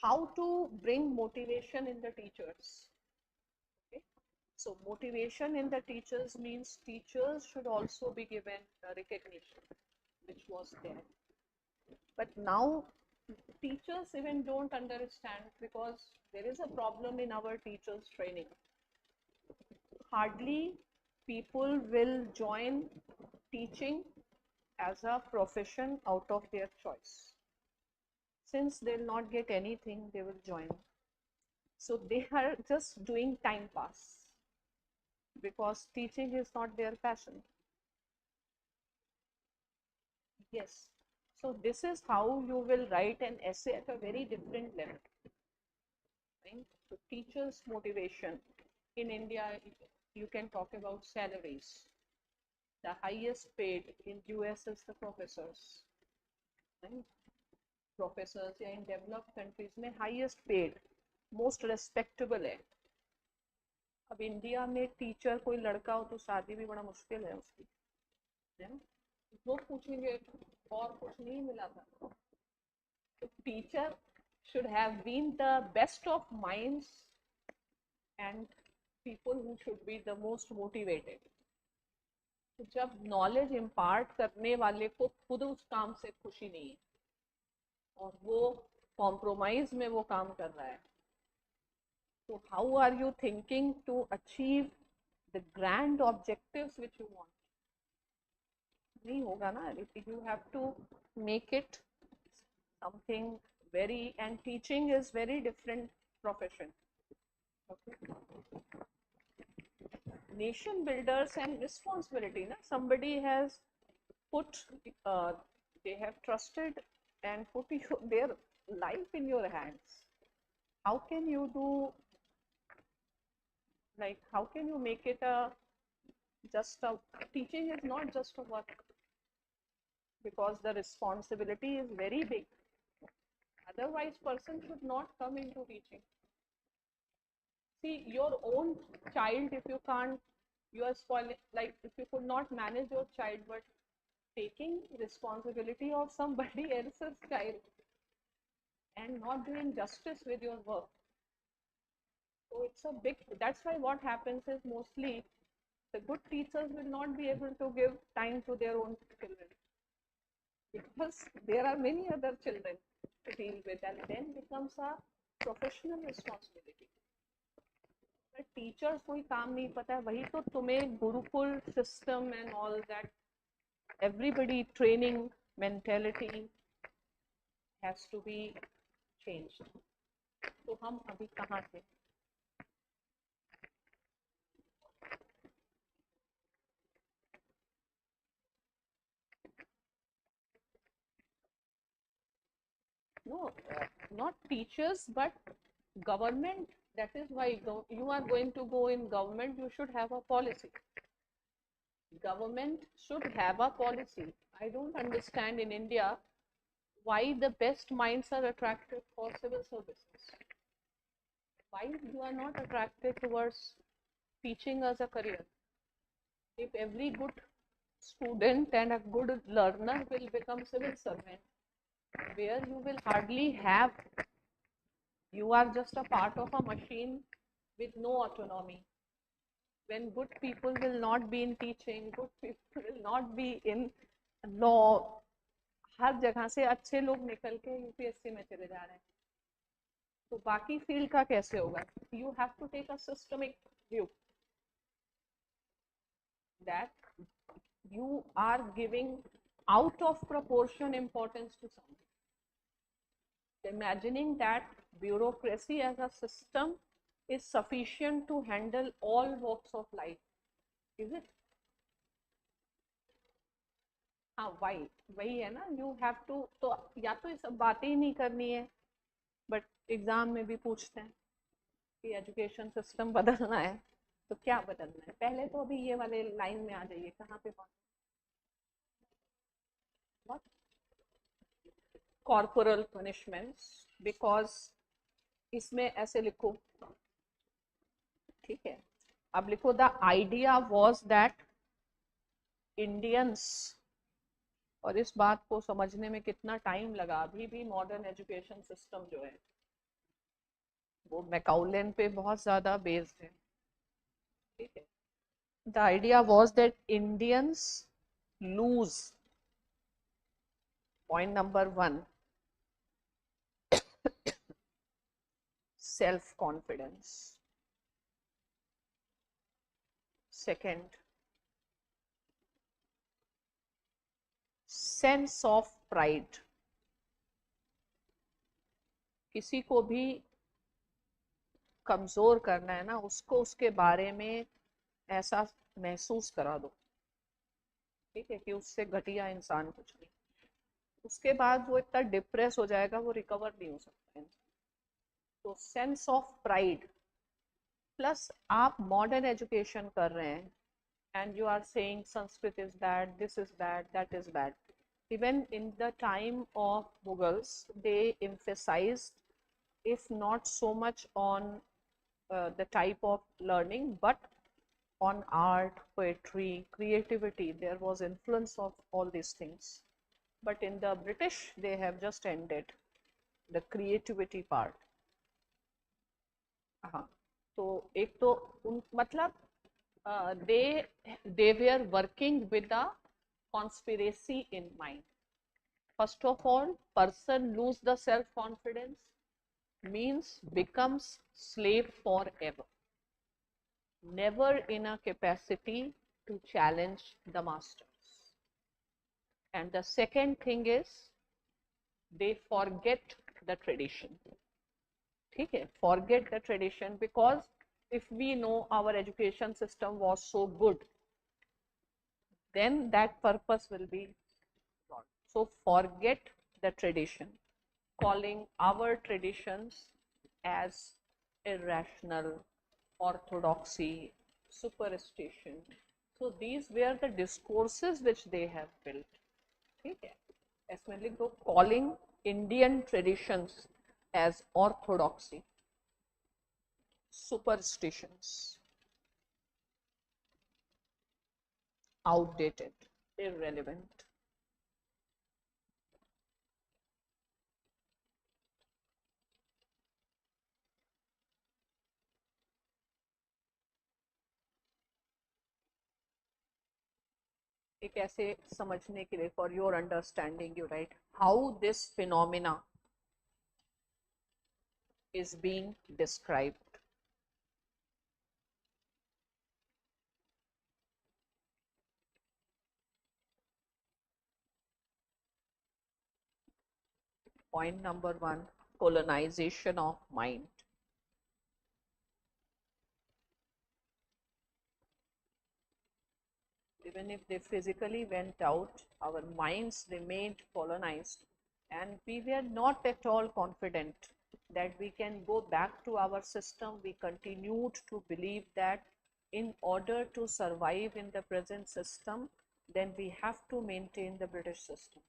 how to bring motivation in the teachers? Okay. So motivation in the teachers means teachers should also be given recognition, which was there. But now teachers even don't understand, because there is a problem in our teachers training. Hardly people will join teaching as a profession out of their choice. Since they'll not get anything, they will join. So they are just doing time pass, because teaching is not their passion. Yes. So this is how you will write an essay at a very different level. Right? So teachers' motivation. In India, you can talk about salaries. The highest paid in US is the professors. Right? Professors in developed countries में highest paid, most respectable है. अब India में teacher कोई लड़का हो तो शादी भी बड़ा मुश्किल है उसकी, है ना? लोग पूछेंगे और कुछ नहीं मिला था. तो teacher should have been the best of minds and people who should be the most motivated. तो जब नॉलेज इम्पार्ट करने वाले को खुद उस काम से खुशी नहीं है और वो कॉम्प्रोमाइज में वो काम कर रहा है, तो how are you thinking to achieve the grand objectives which you want? नहीं होगा ना. You have to make it something very, and teaching is very different profession. Okay. Nation builders and responsibility, na? Somebody has put they have trusted and put their life in your hands. How can you do, like, how can you make it a just a teaching is not just a work, because the responsibility is very big. Otherwise, person should not come into teaching. See, your own child, if you can't, you are spoiling, like if you could not manage your child, but taking responsibility of somebody else's child and not doing justice with your work. So it's a big, that's why what happens is mostly the good teachers will not be able to give time to their own children because there are many other children to deal with, and then becomes a professional responsibility. Teachers कोई काम नहीं पता है, वही तो तुम्हें Gurukul system and all that everybody training mentality has to be changed. तो हम अभी कहाँ थे? No, not teachers, but government. That is why you are going to go in government. You should have a policy. Government should have a policy. I don't understand in India why the best minds are attracted for civil services. Why you are not attracted towards teaching as a career? If every good student and a good learner will become civil servant, where you will hardly have, you are just a part of a machine with no autonomy. When good people will not be in teaching, good people will not be in law, हर जगह से अच्छे लोग निकल के UPSC में चले जा रहे हैं, तो बाकी फील्ड का कैसे होगा? You have to take a systemic view that you are giving out of proportion importance to something, imagining that bureaucracy as a system is sufficient to handle all walks of life. Is it? हाँ, why? वही है ना, you have to, तो या तो ये सब बातें ही नहीं करनी है, बट एग्जाम में भी पूछते हैं कि एजुकेशन सिस्टम बदलना है, तो क्या बदलना है? पहले तो अभी ये वाले लाइन में आ जाइए, कहाँ पे पहुंचे? What? Corporal punishments, because इसमें ऐसे लिखो, ठीक है? अब लिखो the idea was that Indians, और इस बात को समझने में कितना टाइम लगा, अभी भी मॉडर्न एजुकेशन सिस्टम जो है वो मैकाउलेन पे बहुत ज्यादा बेस्ड है, ठीक है? The idea was that Indians lose, point number 1, self confidence. Second, sense of pride. किसी को भी कमजोर करना है ना, उसको उसके बारे में ऐसा महसूस करा दो, ठीक है, कि उससे घटिया इंसान कुछ नहीं, उसके बाद वो इतना डिप्रेस हो जाएगा, वो रिकवर नहीं हो सकता है। तो सेंस ऑफ प्राइड, प्लस आप मॉडर्न एजुकेशन कर रहे हैं and you are saying Sanskrit is bad, this is bad, that is bad. Even in the time of Mughals, they emphasized, if not so much on the type of learning, but on art, poetry, creativity. There was influence of all these things. But in the British, they have just ended the creativity part. हाँ, तो एक तो मतलब they were working with a conspiracy in mind. First of all, person lose the self confidence means becomes slave forever, never in a capacity to challenge the masters. And the second thing is they forget the tradition, ठीक है? Forget the tradition, because if we know our education system was so good, then that purpose will be gone. So forget the tradition, calling our traditions as irrational, orthodoxy, superstition. So these were the discourses which they have built, ठीक है? इसमें लिख दो calling Indian traditions as orthodoxy, superstitions, outdated, irrelevant. एक ऐसे समझने के लिए, for your understanding you right how this phenomena is being described. Point number one, colonization of mind. Even if they physically went out, our minds remained colonized, and we were not at all confident that we can go back to our system. We continued to believe that in order to survive in the present system, then we have to maintain the British system.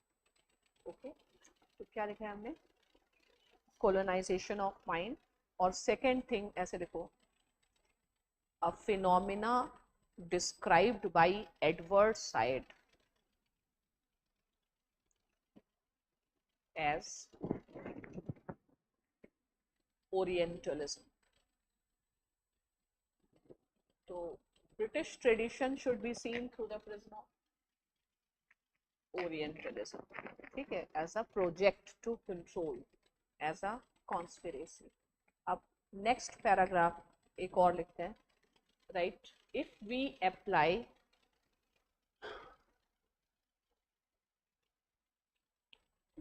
Okay, तो क्या लिखा है हमने? Colonization of mind. और second thing ऐसे देखो, a phenomena described by Edward Said as Orientalism. So British tradition should be seen through the prism of Orientalism, ठीक है, as a project to control, as a conspiracy. अब next paragraph एक और लिखते हैं, right? If we apply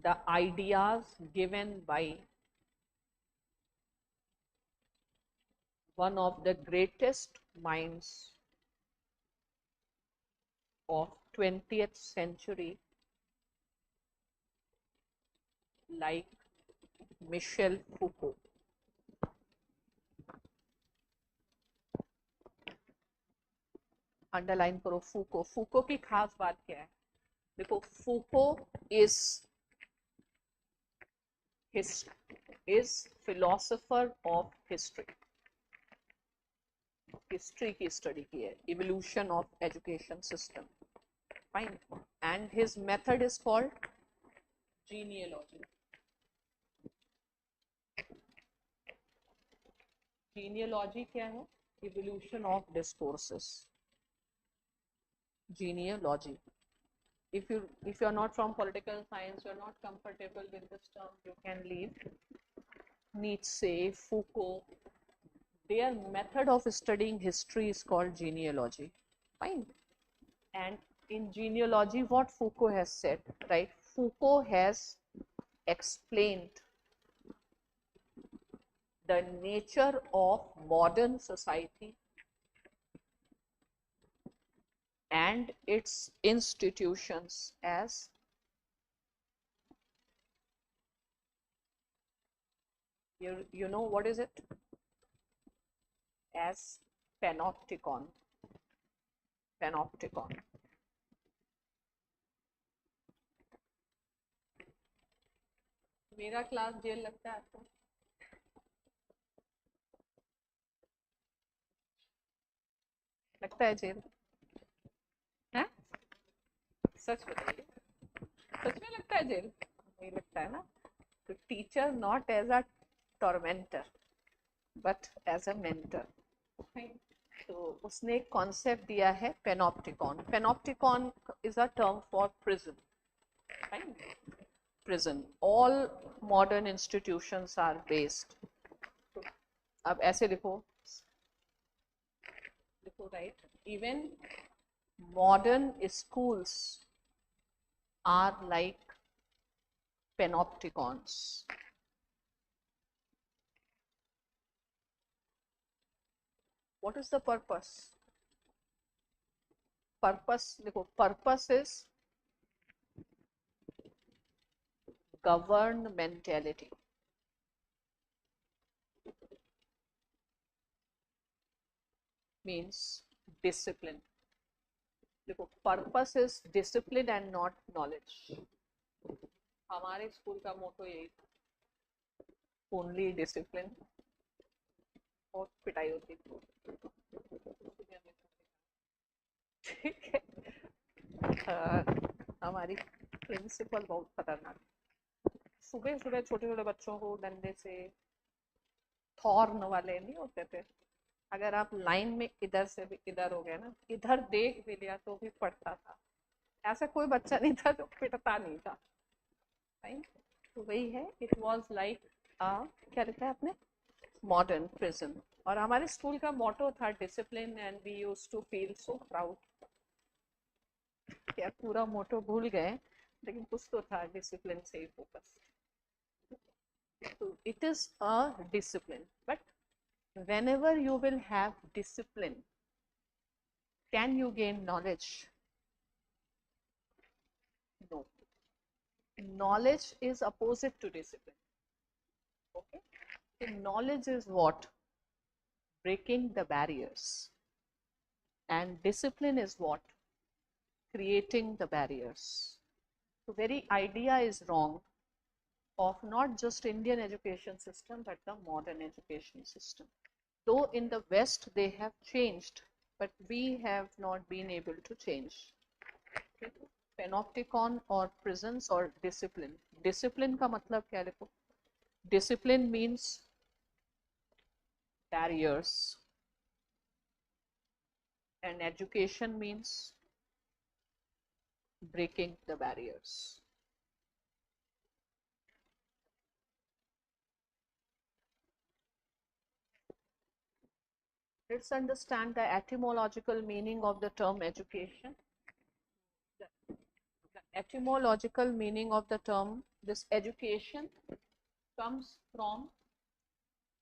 the ideas given by one of the greatest minds of 20th century, like Michel Foucault. Underline करो फूको. फूको की खास बात क्या है? देखो, फूको is philosopher of history. History की स्टडी की है, evolution of education system. Fine. And his method is called genealogy. Genealogy क्या है? Evolution of discourses. Genealogy. If you are not from political science, you are not comfortable with this term, you can leave. Nietzsche, Foucault, their method of studying history is called genealogy. Fine. And in genealogy, what Foucault has said, right? Foucault has explained the nature of modern society and its institutions as you know what is it? As panopticon. Panopticon. मेरा class jail लगता है आपको? लगता है jail? है? सच बताइए, सच में लगता है जेल? नहीं लगता है ना? तो teacher not as a tormentor but as a mentor. तो उसने एक कॉन्सेप्ट दिया है panopticon. Panopticon is a term for prison. Prison. All modern institutions are based. अब ऐसे लिखो, देखो right, even modern schools are like panopticons. What is the purpose? Purpose, देखो, purpose is governed mentality. Means discipline. देखो, purpose is discipline and not knowledge. हमारे school का मोटो यही था, ओनली डिसिप्लिन, और पिटाई होती थी। ठीक है। हमारी प्रिंसिपल बहुत खतरनाक, सुबह सुबह छोटे छोटे बच्चों को डंडे से, थॉर्न वाले नहीं होते थे, अगर आप लाइन में इधर से भी इधर हो गए ना, इधर देख भी लिया तो भी पड़ता था। ऐसा कोई बच्चा नहीं था जो पिटता नहीं था। राइट, तो वही है, इट वाज लाइक क्या लिखा है आपने, मॉडर्न प्रिजन। और हमारे स्कूल का मोटो था discipline, and we used to feel so proud. क्या पूरा मोटो भूल गए, लेकिन कुछ तो था, डिसिप्लिन से ही फोकस। तो it is a discipline, but whenever you will have discipline, can you gain knowledge? No. Knowledge is opposite to discipline. Okay, so knowledge is what, breaking the barriers, and discipline is what, creating the barriers. The very idea is wrong of not just Indian education system but the modern education system. Though in the West they have changed, but we have not been able to change. Okay? Panopticon or prisons or discipline. Discipline का मतलब क्या लिखो? Discipline means barriers, and education means breaking the barriers. Let's understand the etymological meaning of the term education. The etymological meaning of the term, this education, comes from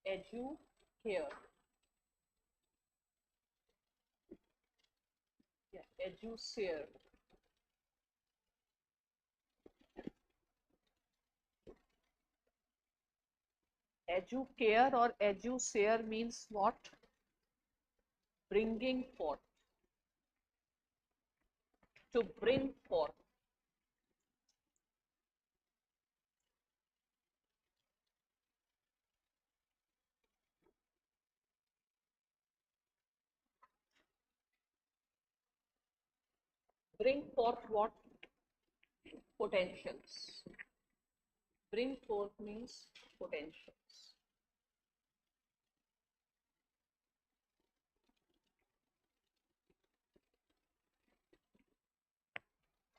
educare. Yeah, educare. Educare or educare means what? Bringing forth. To bring forth. Bring forth what? Potentials. Bring forth means potentials.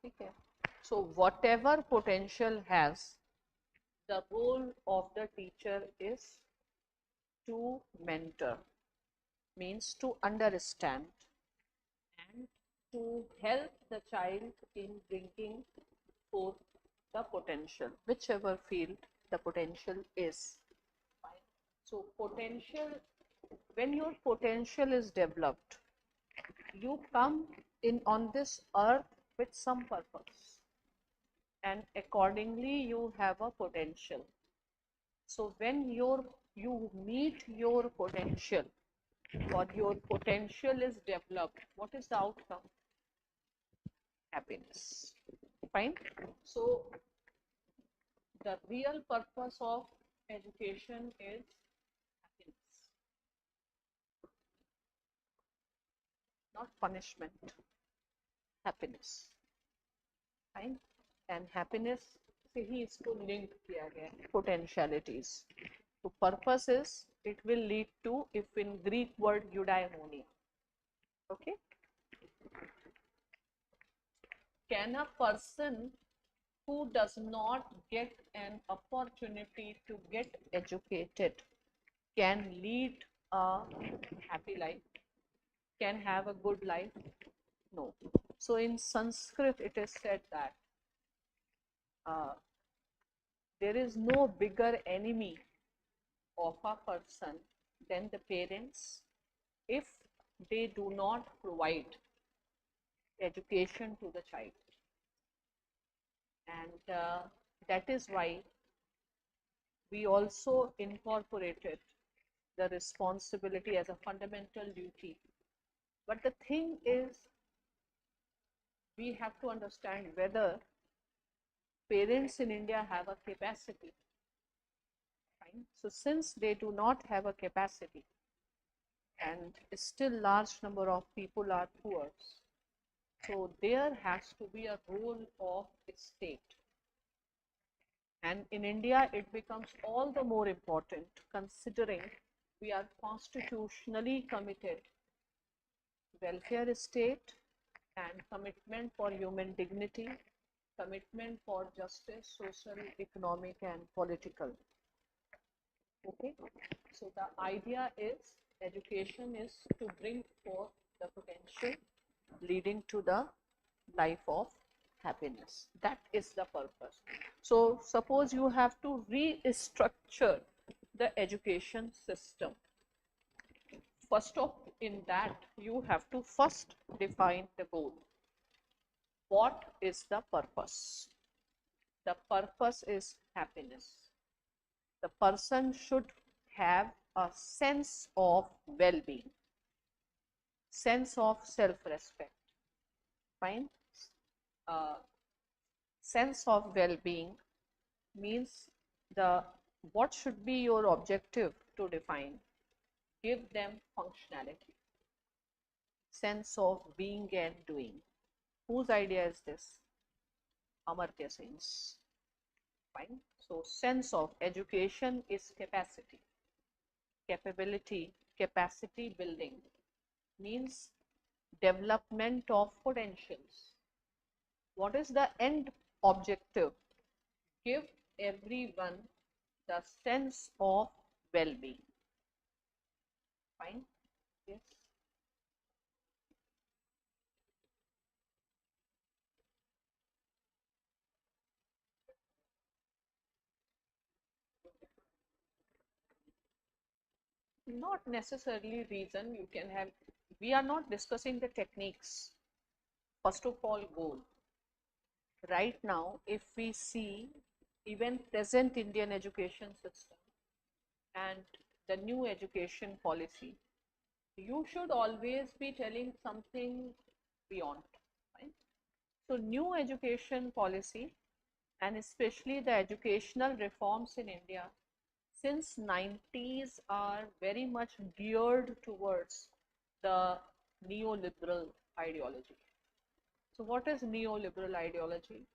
Okay. So whatever potential has, the role of the teacher is to mentor, means to understand and to help the child in bringing forth the potential, whichever field the potential is. So potential, when your potential is developed, you come in on this earth with some purpose, and accordingly you have a potential. So when you meet your potential, or your potential is developed, what is the outcome? Happiness. Fine. So the real purpose of education is happiness, not punishment. Happiness. Fine. And happiness से ही इसको link किया गया है, potentialities. So purpose is, it will lead to, if in Greek word, eudaimonia. Okay. Can a person who does not get an opportunity to get educated can lead a happy life, can have a good life? No. So in Sanskrit it is said that there is no bigger enemy of a person than the parents if they do not provide education to the child. And that is why we also incorporated the responsibility as a fundamental duty. But the thing is, we have to understand whether parents in India have a capacity. Fine. So since they do not have a capacity and still large number of people are poor, so there has to be a role of state. And in India, it becomes all the more important considering we are constitutionally committed welfare state and commitment for human dignity, commitment for justice, social, economic, and political. Okay, so the idea is education is to bring forth the potential leading to the life of happiness. That is the purpose. So suppose you have to restructure the education system. First of in that you have to first define the goal. What is the purpose? The purpose is happiness. The person should have a sense of well-being, sense of self-respect. Fine. Uh, Sense of well-being means the what should be your objective to define. Give them functionality, sense of being and doing. Whose idea is this? Amartya Singh's. Fine. So sense of education is capacity, capability, capacity building means development of potentials. What is the end objective? Give everyone the sense of well-being. Fine. Yes. Not necessarily reason. You can have, we are not discussing the techniques. First of all, goal. Right now, if we see even present Indian education system and the new education policy, you should always be telling something beyond. Right? So new education policy and especially the educational reforms in India since 90s are very much geared towards the neoliberal ideology. So what is neoliberal ideology?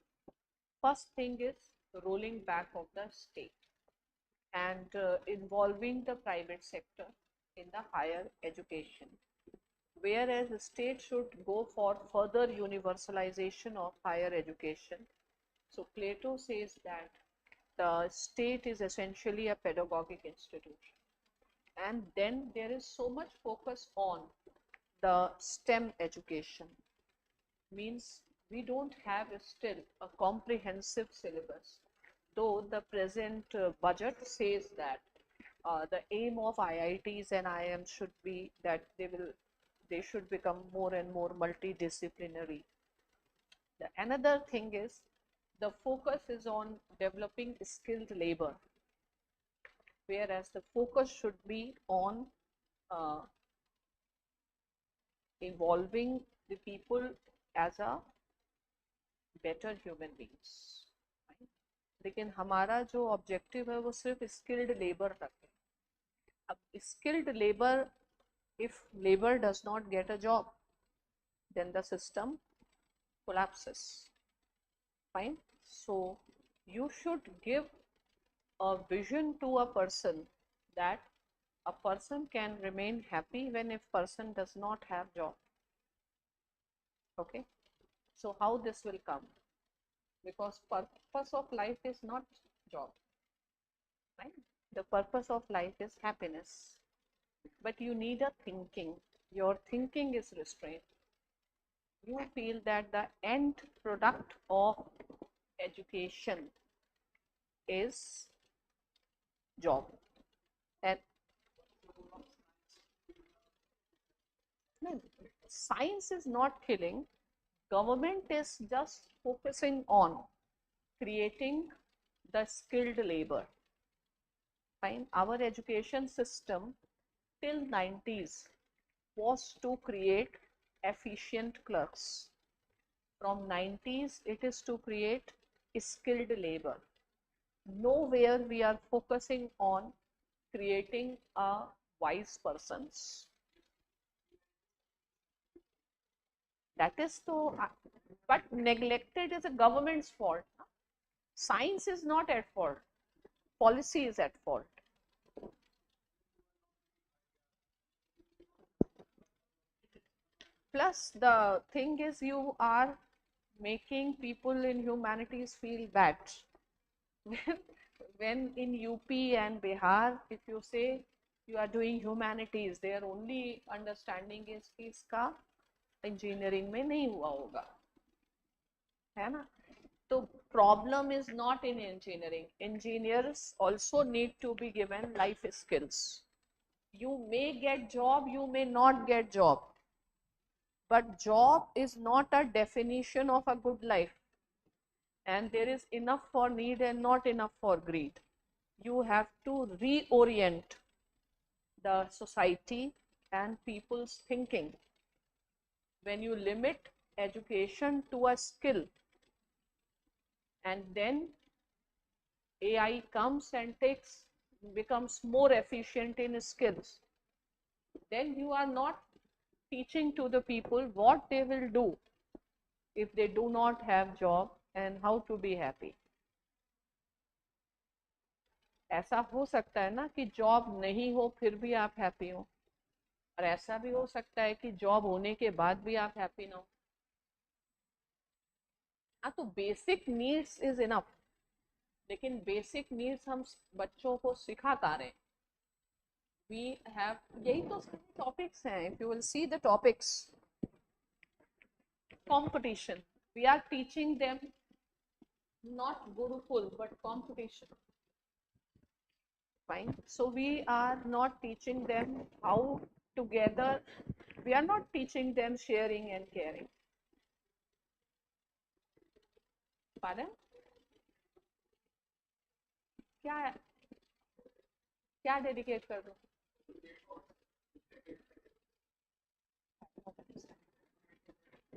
First thing is rolling back of the state and involving the private sector in the higher education, whereas the state should go for further universalization of higher education. So Plato says that the state is essentially a pedagogic institution, and then there is so much focus on the STEM education, means we don't have still a comprehensive syllabus, though the present budget says that the aim of IITs and IIMs should be that they should become more and more multidisciplinary. Another thing is the focus is on developing skilled labor, whereas the focus should be on uh, involving the people as a better human beings. लेकिन हमारा जो objective है वो सिर्फ skilled labour तक है. अब skilled labour, if labor does not get a job, then the system collapses. Fine. So you should give a vision to a person that a person can remain happy even if person does not have job. Okay. So how this will come? Because purpose of life is not job, right? The purpose of life is happiness, but you need a thinking. Your thinking is restrained. You feel that the end product of education is job, and no, science is not killing. Government is just focusing on creating the skilled labor. Fine. Our education system till 90s was to create efficient clerks. From 90s it is to create skilled labor. Nowhere we are focusing on creating a wise persons. That is so, but neglected is a government's fault. Science is not at fault. Policy is at fault. Plus, the thing is, you are making people in humanities feel bad. When in UP and Bihar, if you say you are doing humanities, their only understanding is कि इसका engineering में नहीं हुआ होगा, है ना? So problem is not in engineering. Engineers also need to be given life skills. You may get job, you may not get job, but job is not a definition of a good life. And there is enough for need and not enough for greed. You have to reorient the society and people's thinking. When you limit education to a skill, and then AI comes and becomes more efficient in skills, then you are not teaching to the people what they will do if they do not have job and how to be happy. ऐसा हो सकता है ना कि job नहीं हो फिर भी आप हैप्पी हो, और ऐसा भी हो सकता है कि जॉब होने के बाद भी आप हैप्पी ना हो. हाँ, तो बेसिक नीड्स इज इनफ, लेकिन बेसिक नीड्स हम बच्चों को सिखाता रहे. वी हैव, यही तो टॉपिक्स हैं. If you will see the topics, competition, we are teaching them not Gurukul but competition. Fine. So we are not teaching them how together, we are not teaching them sharing and caring. Pardon? क्या क्या dedicate कर दूं?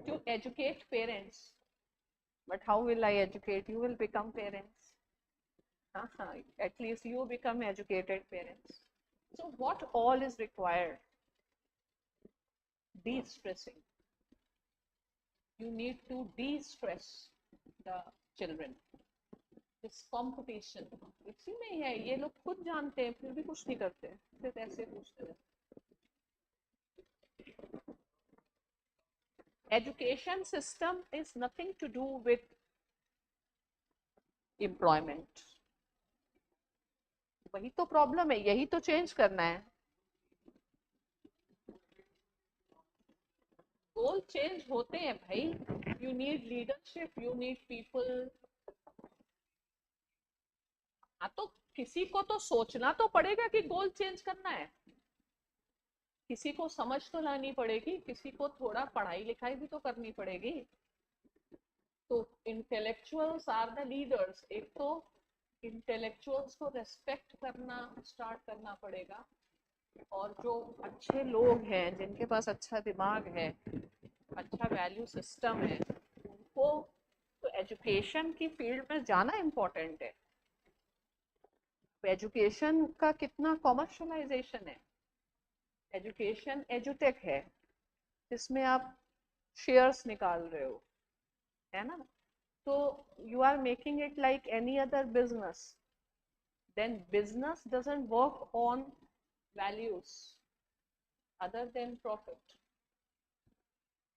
To educate parents. But how will I educate? You will become parents. At least you become educated parents. So what all is required? De-stressing. You need to de-stress the children. This competition. इसी में ही है, ये लोग खुद जानते हैं फिर भी कुछ नहीं करते, सिर्फ ऐसे पूछते हैं. Education system is nothing to do with employment. वही तो प्रॉब्लम है, यही तो चेंज करना है. गोल चेंज होते हैं भाई. You need leadership, you need people. हाँ, तो किसी को तो सोचना तो पड़ेगा कि गोल चेंज करना है. किसी को समझ तो लानी पड़ेगी, किसी को थोड़ा पढ़ाई लिखाई भी तो करनी पड़ेगी. तो इंटेलेक्चुअल्स आर द लीडर्स. एक तो इंटेलेक्चुअल्स को रेस्पेक्ट करना स्टार्ट करना पड़ेगा, और जो अच्छे लोग हैं, जिनके पास अच्छा दिमाग है, अच्छा वैल्यू सिस्टम है, उनको तो एजुकेशन की फील्ड में जाना इम्पोर्टेंट है. एजुकेशन का कितना कॉमर्शलाइजेशन है. एजुकेशन एजुटेक है, जिसमें आप शेयर्स निकाल रहे हो, है ना? तो you are making it like any other business. Then business doesn't work on values other than profit.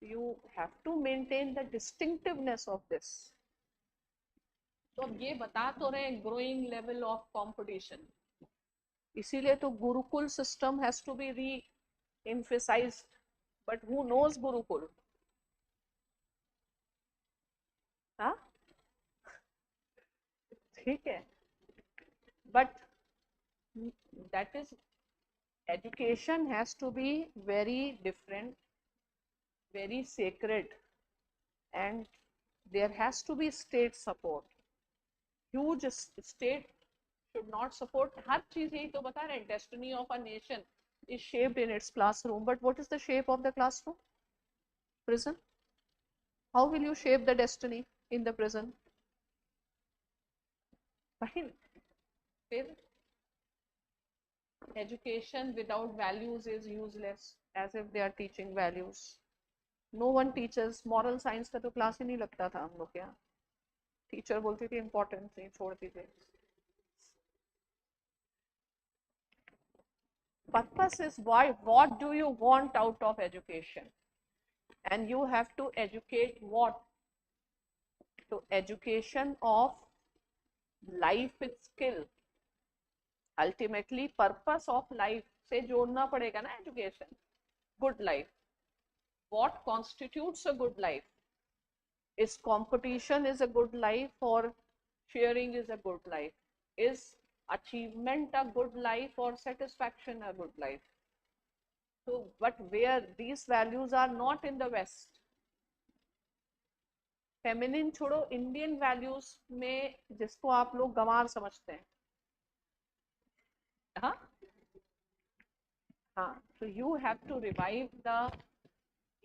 You have to maintain the distinctiveness of this. तो अब ये बता तो रहे growing level of competition. इसीलिए तो Gurukul system has to be re-emphasized. But who knows Gurukul? हाँ, ठीक है. But that is, education has to be very different, very sacred, and there has to be state support. Huge state should not support. हर चीज यही तो बता रहे हैं. Destiny of a nation is shaped in its classroom. But what is the shape of the classroom? Prison. How will you shape the destiny in the prison? Fine. फिर education without values is useless, as if they are teaching values. No one teaches moral science का तो class ही नहीं लगता था हम लोग यहाँ. Teacher बोलती थी इम्पोर्टेंट नहीं, छोड़ दीजिए. Purpose is why, what do you want out of education, and you have to educate what? So education of life with skill. Ultimately purpose of life से जोड़ना पड़ेगा ना education. Good life. What constitutes a good life? Is competition is a good life, or sharing is a good life? Is achievement a good life, or satisfaction a good life? So, but where these values are not in the West. Feminine छोड़ो, Indian values में जिसको आप लोग गंवार समझते हैं. हाँ हाँ, तो you have to revive the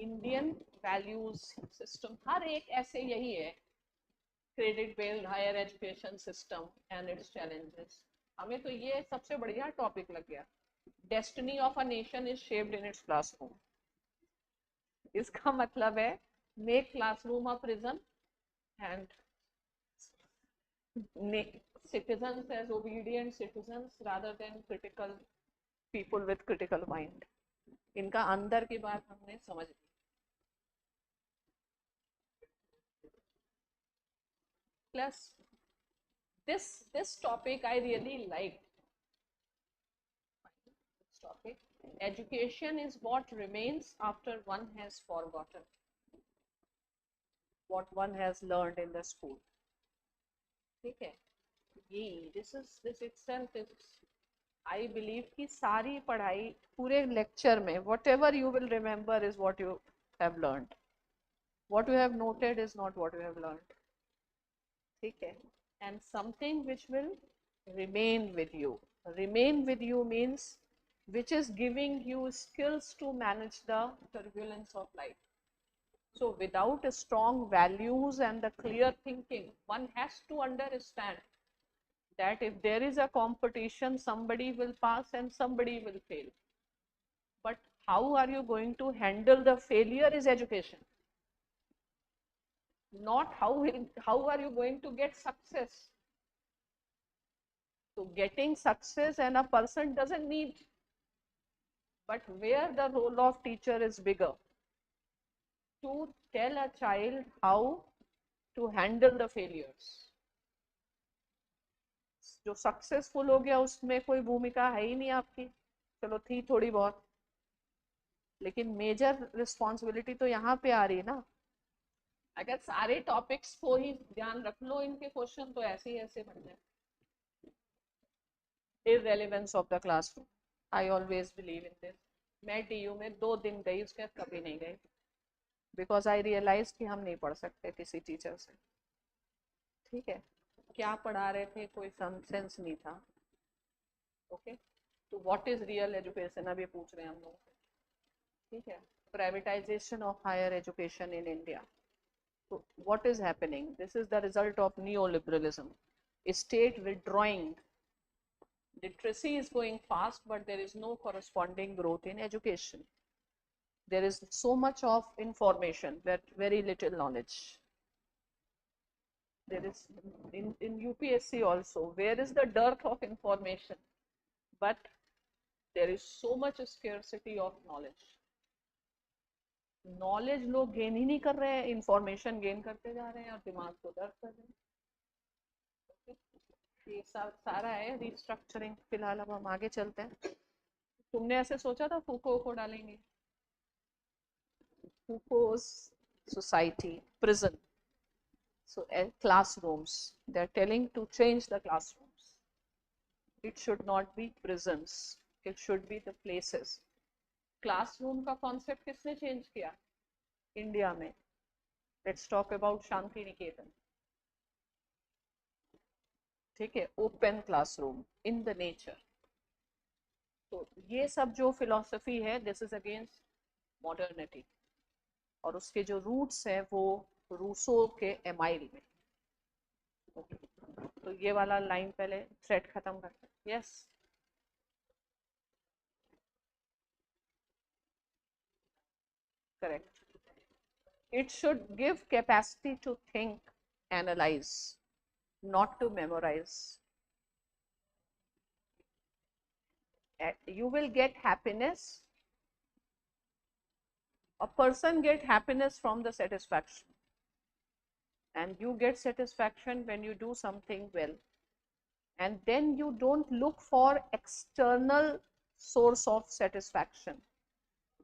Indian values system. हर एक ऐसे यही है, credit based higher education system and its challenges. हमें तो ये सबसे बढ़िया टॉपिक लग गया. Destiny of a nation is shaped in its classroom. इसका मतलब है make classroom a prison and citizens as obedient citizens rather than critical people with critical mind. इनका अंदर की बात हमने समझ ली. Plus this topic I really liked. This topic, education is what remains after one has forgotten what one has learned in the school. ठीक है, ये this itself is, I believe कि सारी पढ़ाई पूरे लेक्चर में whatever you will remember is what you have learned. What you have noted is not what you have learned. ठीक है, and something which will remain with you. Remain with you means which is giving you skills to manage the turbulence of life. So without strong values and the clear thinking, one has to understand that if there is a competition, somebody will pass and somebody will fail. But how are you going to handle the failure is education. Not how are you going to get success. So getting success and a person doesn't need, but where the role of teacher is bigger, to tell a child how to handle the failures. जो successful हो गया उसमें कोई भूमिका है ही नहीं आपकी, चलो थी थोड़ी बहुत, लेकिन मेजर रिस्पॉन्सिबिलिटी तो यहाँ पे आ रही है ना. अगर सारे टॉपिक्स को ही ध्यान रख लो इनके क्वेश्चन तो ऐसे ही ऐसे बन जाए. इररिलेवेंस of the classroom, I always believe in this. मैं टीयू में 2 दिन गई, उसके बाद कभी नहीं गई, बिकॉज आई रियलाइज कि हम नहीं पढ़ सकते किसी टीचर से. ठीक है, क्या पढ़ा रहे थे कोई सेंस नहीं था. ओके, तो व्हाट इज रियल एजुकेशन अब ये पूछ रहे हैं हम लोग. ठीक है, privatisation of higher education in India. तो what is happening, this is the result of neoliberalism. State withdrawing, literacy is going fast but there is no corresponding growth in education. There is so much of information but very little knowledge. There is in UPSC also, where is the dearth of information, but there is so much scarcity of knowledge. Knowledge लोग gain ही नहीं कर रहे हैं, information gain करते जा रहे हैं और दिमाग को दर्द कर रहे हैं. ये सारा है रिस्ट्रक्चरिंग. फिलहाल अब हम आगे चलते हैं. तुमने ऐसे सोचा था फूको को डालेंगे, फूको's society, prison. So classrooms, they are telling to change the classrooms. It should not be prisons, it should be the places. Classroom का कॉन्सेप्ट किसने चेंज किया इंडिया में? Let's talk about Shanti Niketan. ठीक है, open classroom in the nature. तो ये सब जो फिलॉसफी है, दिस इज अगेंस्ट मॉडर्निटी, और उसके जो रूट्स है वो रूसो के एमाइल में. तो ये वाला लाइन पहले थ्रेड खत्म करते हैं. Yes, correct. It should give capacity to think, analyze, not to memorize. You will get happiness. A person get happiness from the satisfaction, and you get satisfaction when you do something well, and then you don't look for external source of satisfaction.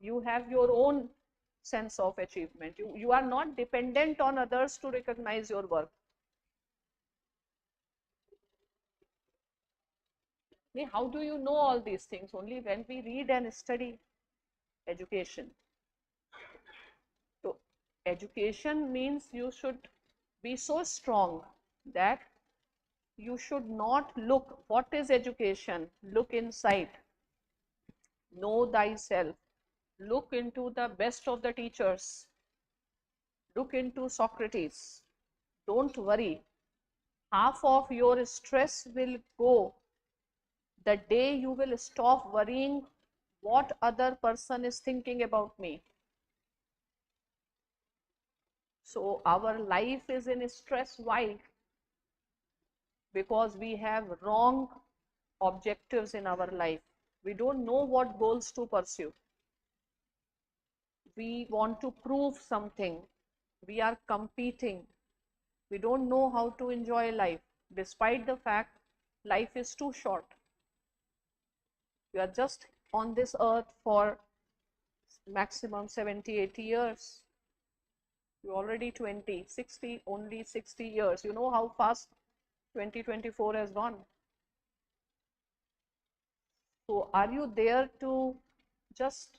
You have your own sense of achievement. You are not dependent on others to recognize your work. How do you know all these things? Only when we read and study education. So education means you should be so strong that you should not look. What is education? Look inside. Know thyself. Look into the best of the teachers. Look into Socrates. Don't worry. Half of your stress will go the day you will stop worrying what other person is thinking about me. So our life is in stress. Why? Because we have wrong objectives in our life. We don't know what goals to pursue. We want to prove something. We are competing. We don't know how to enjoy life, despite the fact life is too short. We are just on this earth for maximum 70, 80 years. You're already 20, 60, only 60 years. You know how fast 2024 has gone. So are you there to just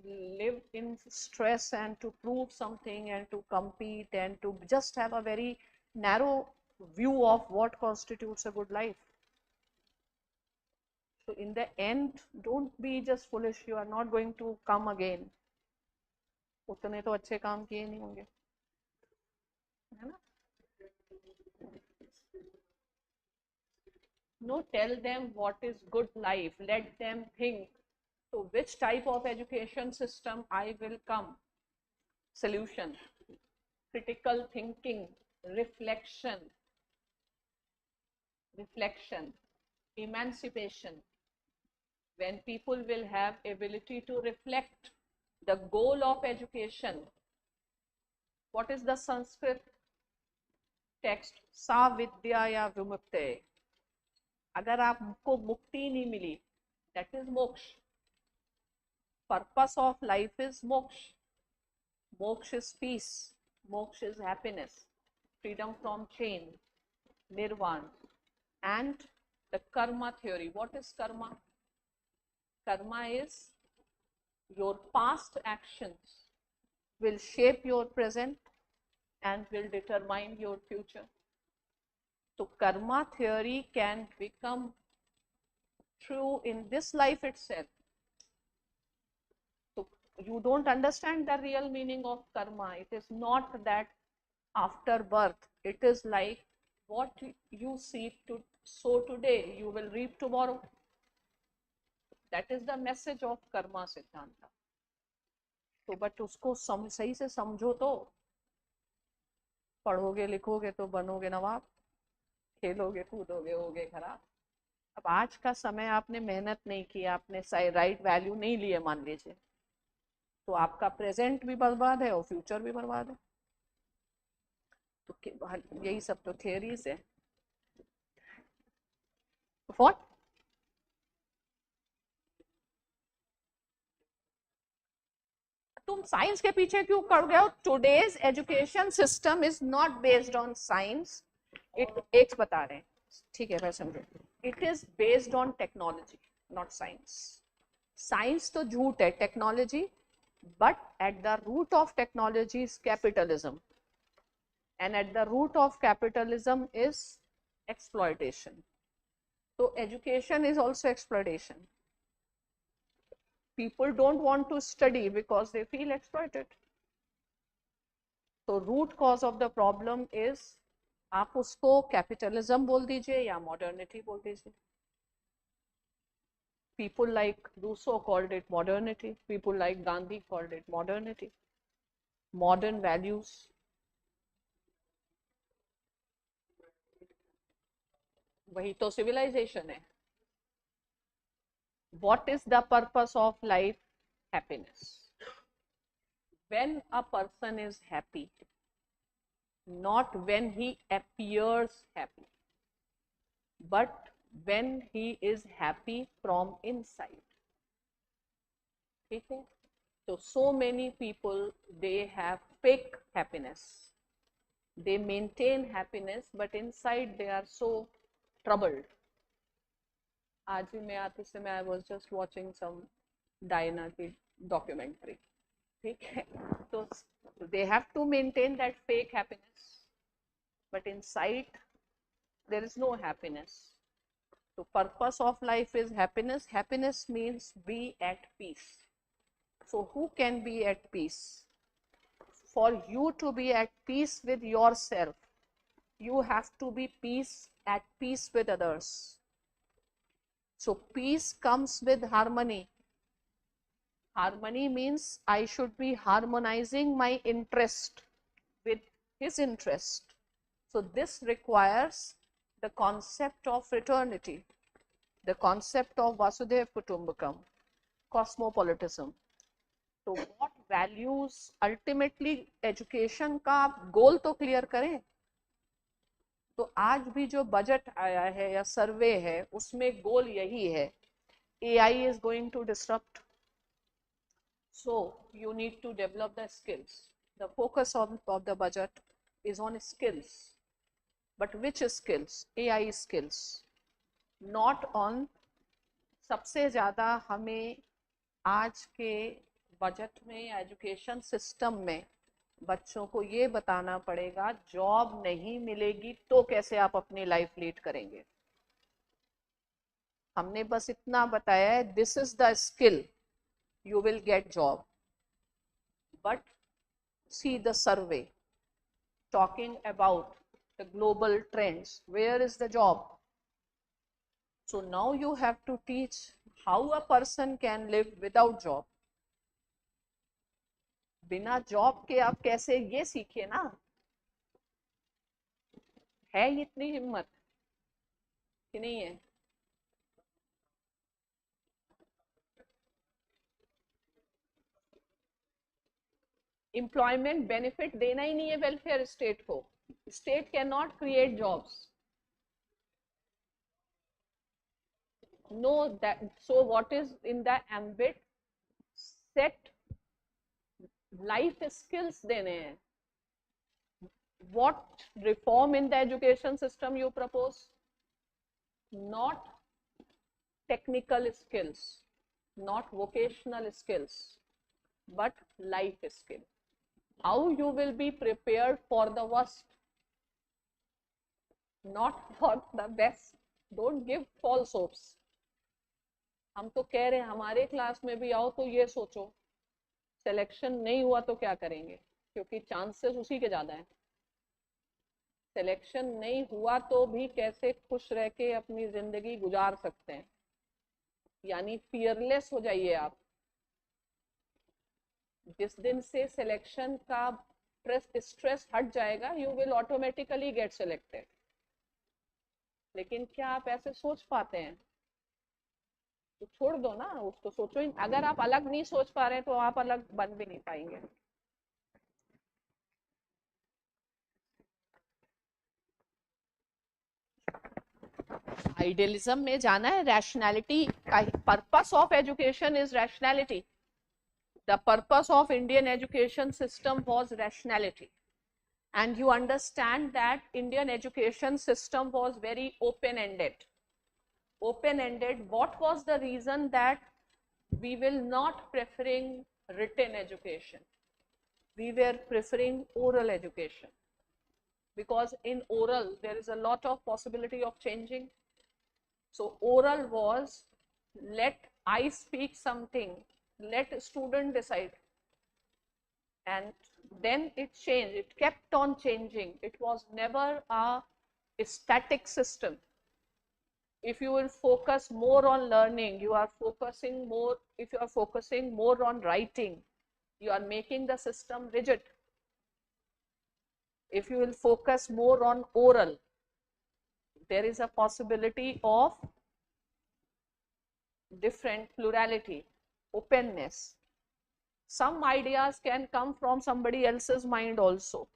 live in stress and to prove something and to compete and to just have a very narrow view of what constitutes a good life? So in the end, don't be just foolish. You are not going to come again. उतने तो अच्छे काम किए नहीं होंगे, है ना? No, tell them what is good life. Let them think. So which type of education system I will come? Solution, critical thinking, reflection, emancipation. When people will have ability to reflect the goal of education. What is the Sanskrit text? Sa vidyaya vimukte. अगर आपको मुक्ति नहीं मिली, that is moksha. Purpose of life is moksha. Moksha is peace. Moksha is happiness, freedom from chain, nirvana. And the karma theory. What is karma? Karma is your past actions will shape your present and will determine your future. So karma theory can become true in this life itself. So you don't understand the real meaning of karma. It is not that after birth. It is like what you seek to sow today, you will reap tomorrow. That is the message of karma सिद्धांत. तो but उसको सही से समझो तो पढ़ोगे लिखोगे तो बनोगे नवाब, खेलोगे कूदोगे होगे खराब. अब आज का समय आपने मेहनत नहीं की, आपने राइट वैल्यू नहीं लिए मान लीजिए, तो आपका प्रेजेंट भी बर्बाद है और फ्यूचर भी बर्बाद है. तो यही सब तो थियरीज है. व्हाट? तुम साइंस के पीछे क्यों पड़ गए हो? Today's education system is not based on science. एक बता रहे हैं, ठीक है, मैं समझो. It is based on technology, not science. Science तो झूठ है, technology, but at the root of technology is capitalism, and at the root of capitalism is exploitation. So education is also exploitation. People don't want to study because they feel exploited. So root cause of the problem is आप उसको capitalism बोल दीजिए या modernity बोल दीजिए. People like Rousseau called it modernity. People like Gandhi called it modernity. Modern values. वही तो civilization है. What is the purpose of life? Happiness. When a person is happy, not when he appears happy, but when he is happy from inside. ठीक है. So many people, they have fake happiness. They maintain happiness, but inside they are so troubled. आज भी मैं आते समय I was just watching some Diana की documentary. ठीक है. So they have to maintain that fake happiness, but inside there is no happiness. So purpose of life is happiness. Happiness means be at peace. So who can be at peace? For you to be at peace with yourself, you have to be at peace with others. So peace comes with harmony. Harmony means I should be harmonizing my interest with his interest. So this requires the concept of fraternity, the concept of Vasudhaiva Kutumbakam, cosmopolitanism. तो what values ultimately education का आप गोल तो clear करें. तो आज भी जो budget आया है या सर्वे है उसमें गोल यही है, AI is going to disrupt, so you need to develop the skills. The focus of the budget is on skills, but which skills? AI skills, not on. सबसे ज्यादा हमें आज के बजट में एजुकेशन सिस्टम में बच्चों को ये बताना पड़ेगा जॉब नहीं मिलेगी तो कैसे आप अपनी लाइफ लीड करेंगे. हमने बस इतना बताया है, this is the skill, you will get job. But see the survey talking about the global trends. Where is the job? So now you have to teach how a person can live without job. बिना job के आप कैसे, ये सीखिए ना. है इतनी हिम्मत कि नहीं है? एम्प्लॉयमेंट बेनिफिट देना ही नहीं है वेलफेयर स्टेट को. State can not create jobs. Know that. So what is in the ambit? Set life skills देने हैं. What reform in the education system you propose? Not technical skills, not vocational skills, but life skill. How you will be prepared for the worst, not for the best. Don't give false hopes. हम तो कह रहे हैं हमारे class में भी आओ तो ये सोचो सिलेक्शन नहीं हुआ तो क्या करेंगे, क्योंकि चांसेस उसी के ज्यादा हैं. सिलेक्शन नहीं हुआ तो भी कैसे खुश रह के अपनी जिंदगी गुजार सकते हैं. यानी फियरलेस हो जाइए आप. जिस दिन से सिलेक्शन का स्ट्रेस हट जाएगा, you will automatically get selected. लेकिन क्या आप ऐसे सोच पाते हैं? तो छोड़ दो ना उसको. सोचो, अगर आप अलग नहीं सोच पा रहे तो आप अलग बन भी नहीं पाएंगे. आइडियलिज्म में जाना है, रैशनैलिटी का purpose of education is rationality. The purpose of Indian education system was rationality, and you understand that Indian education system was very open-ended. Open-ended. What was the reason that we will not preferring written education? We were preferring oral education, because in oral there is a lot of possibility of changing. So oral was, let I speak something, let student decide, and then it changed, it kept on changing. It was never a static system. If you will focus more on learning, you are focusing more, if you are focusing more on writing, you are making the system rigid. If you will focus more on oral, there is a possibility of different plurality, openness. Some ideas can come from somebody else's mind also.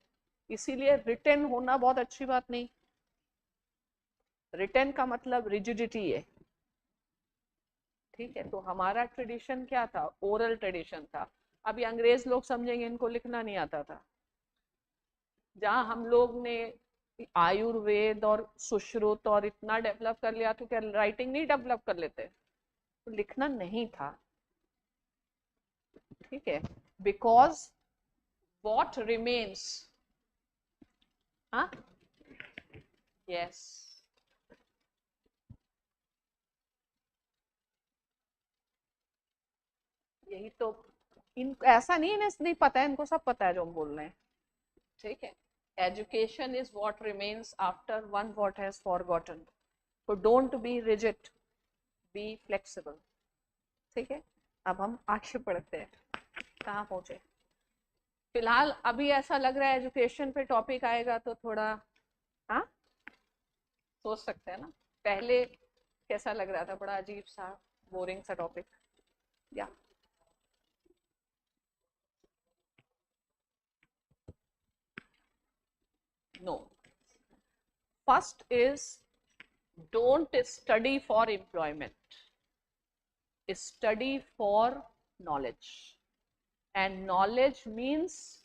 इसीलिए written होना बहुत अच्छी बात नहीं. written का मतलब rigidity है. ठीक है, तो हमारा ट्रेडिशन क्या था? ओरल ट्रेडिशन था. अभी अंग्रेज लोग समझेंगे इनको लिखना नहीं आता था. जहाँ हम लोग ने आयुर्वेद और सुश्रुत और इतना डेवलप कर लिया, तो क्या राइटिंग नहीं डेवलप कर लेते? तो लिखना नहीं था. ठीक है, बिकॉज what remains, हाँ, yes, यही तो. इनको ऐसा नहीं है, नहीं पता है, इनको सब पता है जो हम बोल रहे हैं. ठीक है, education is what remains after one what has forgotten. तो don't be rigid, be flexible. ठीक है, अब हम आगे बढ़ते हैं. कहाँ पहुंचे? फिलहाल अभी ऐसा लग रहा है एजुकेशन पे टॉपिक आएगा तो थोड़ा, हाँ, सोच सकते हैं ना. पहले कैसा लग रहा था? बड़ा अजीब सा, बोरिंग सा टॉपिक. या no. First is, don't study for employment, study for knowledge. And knowledge means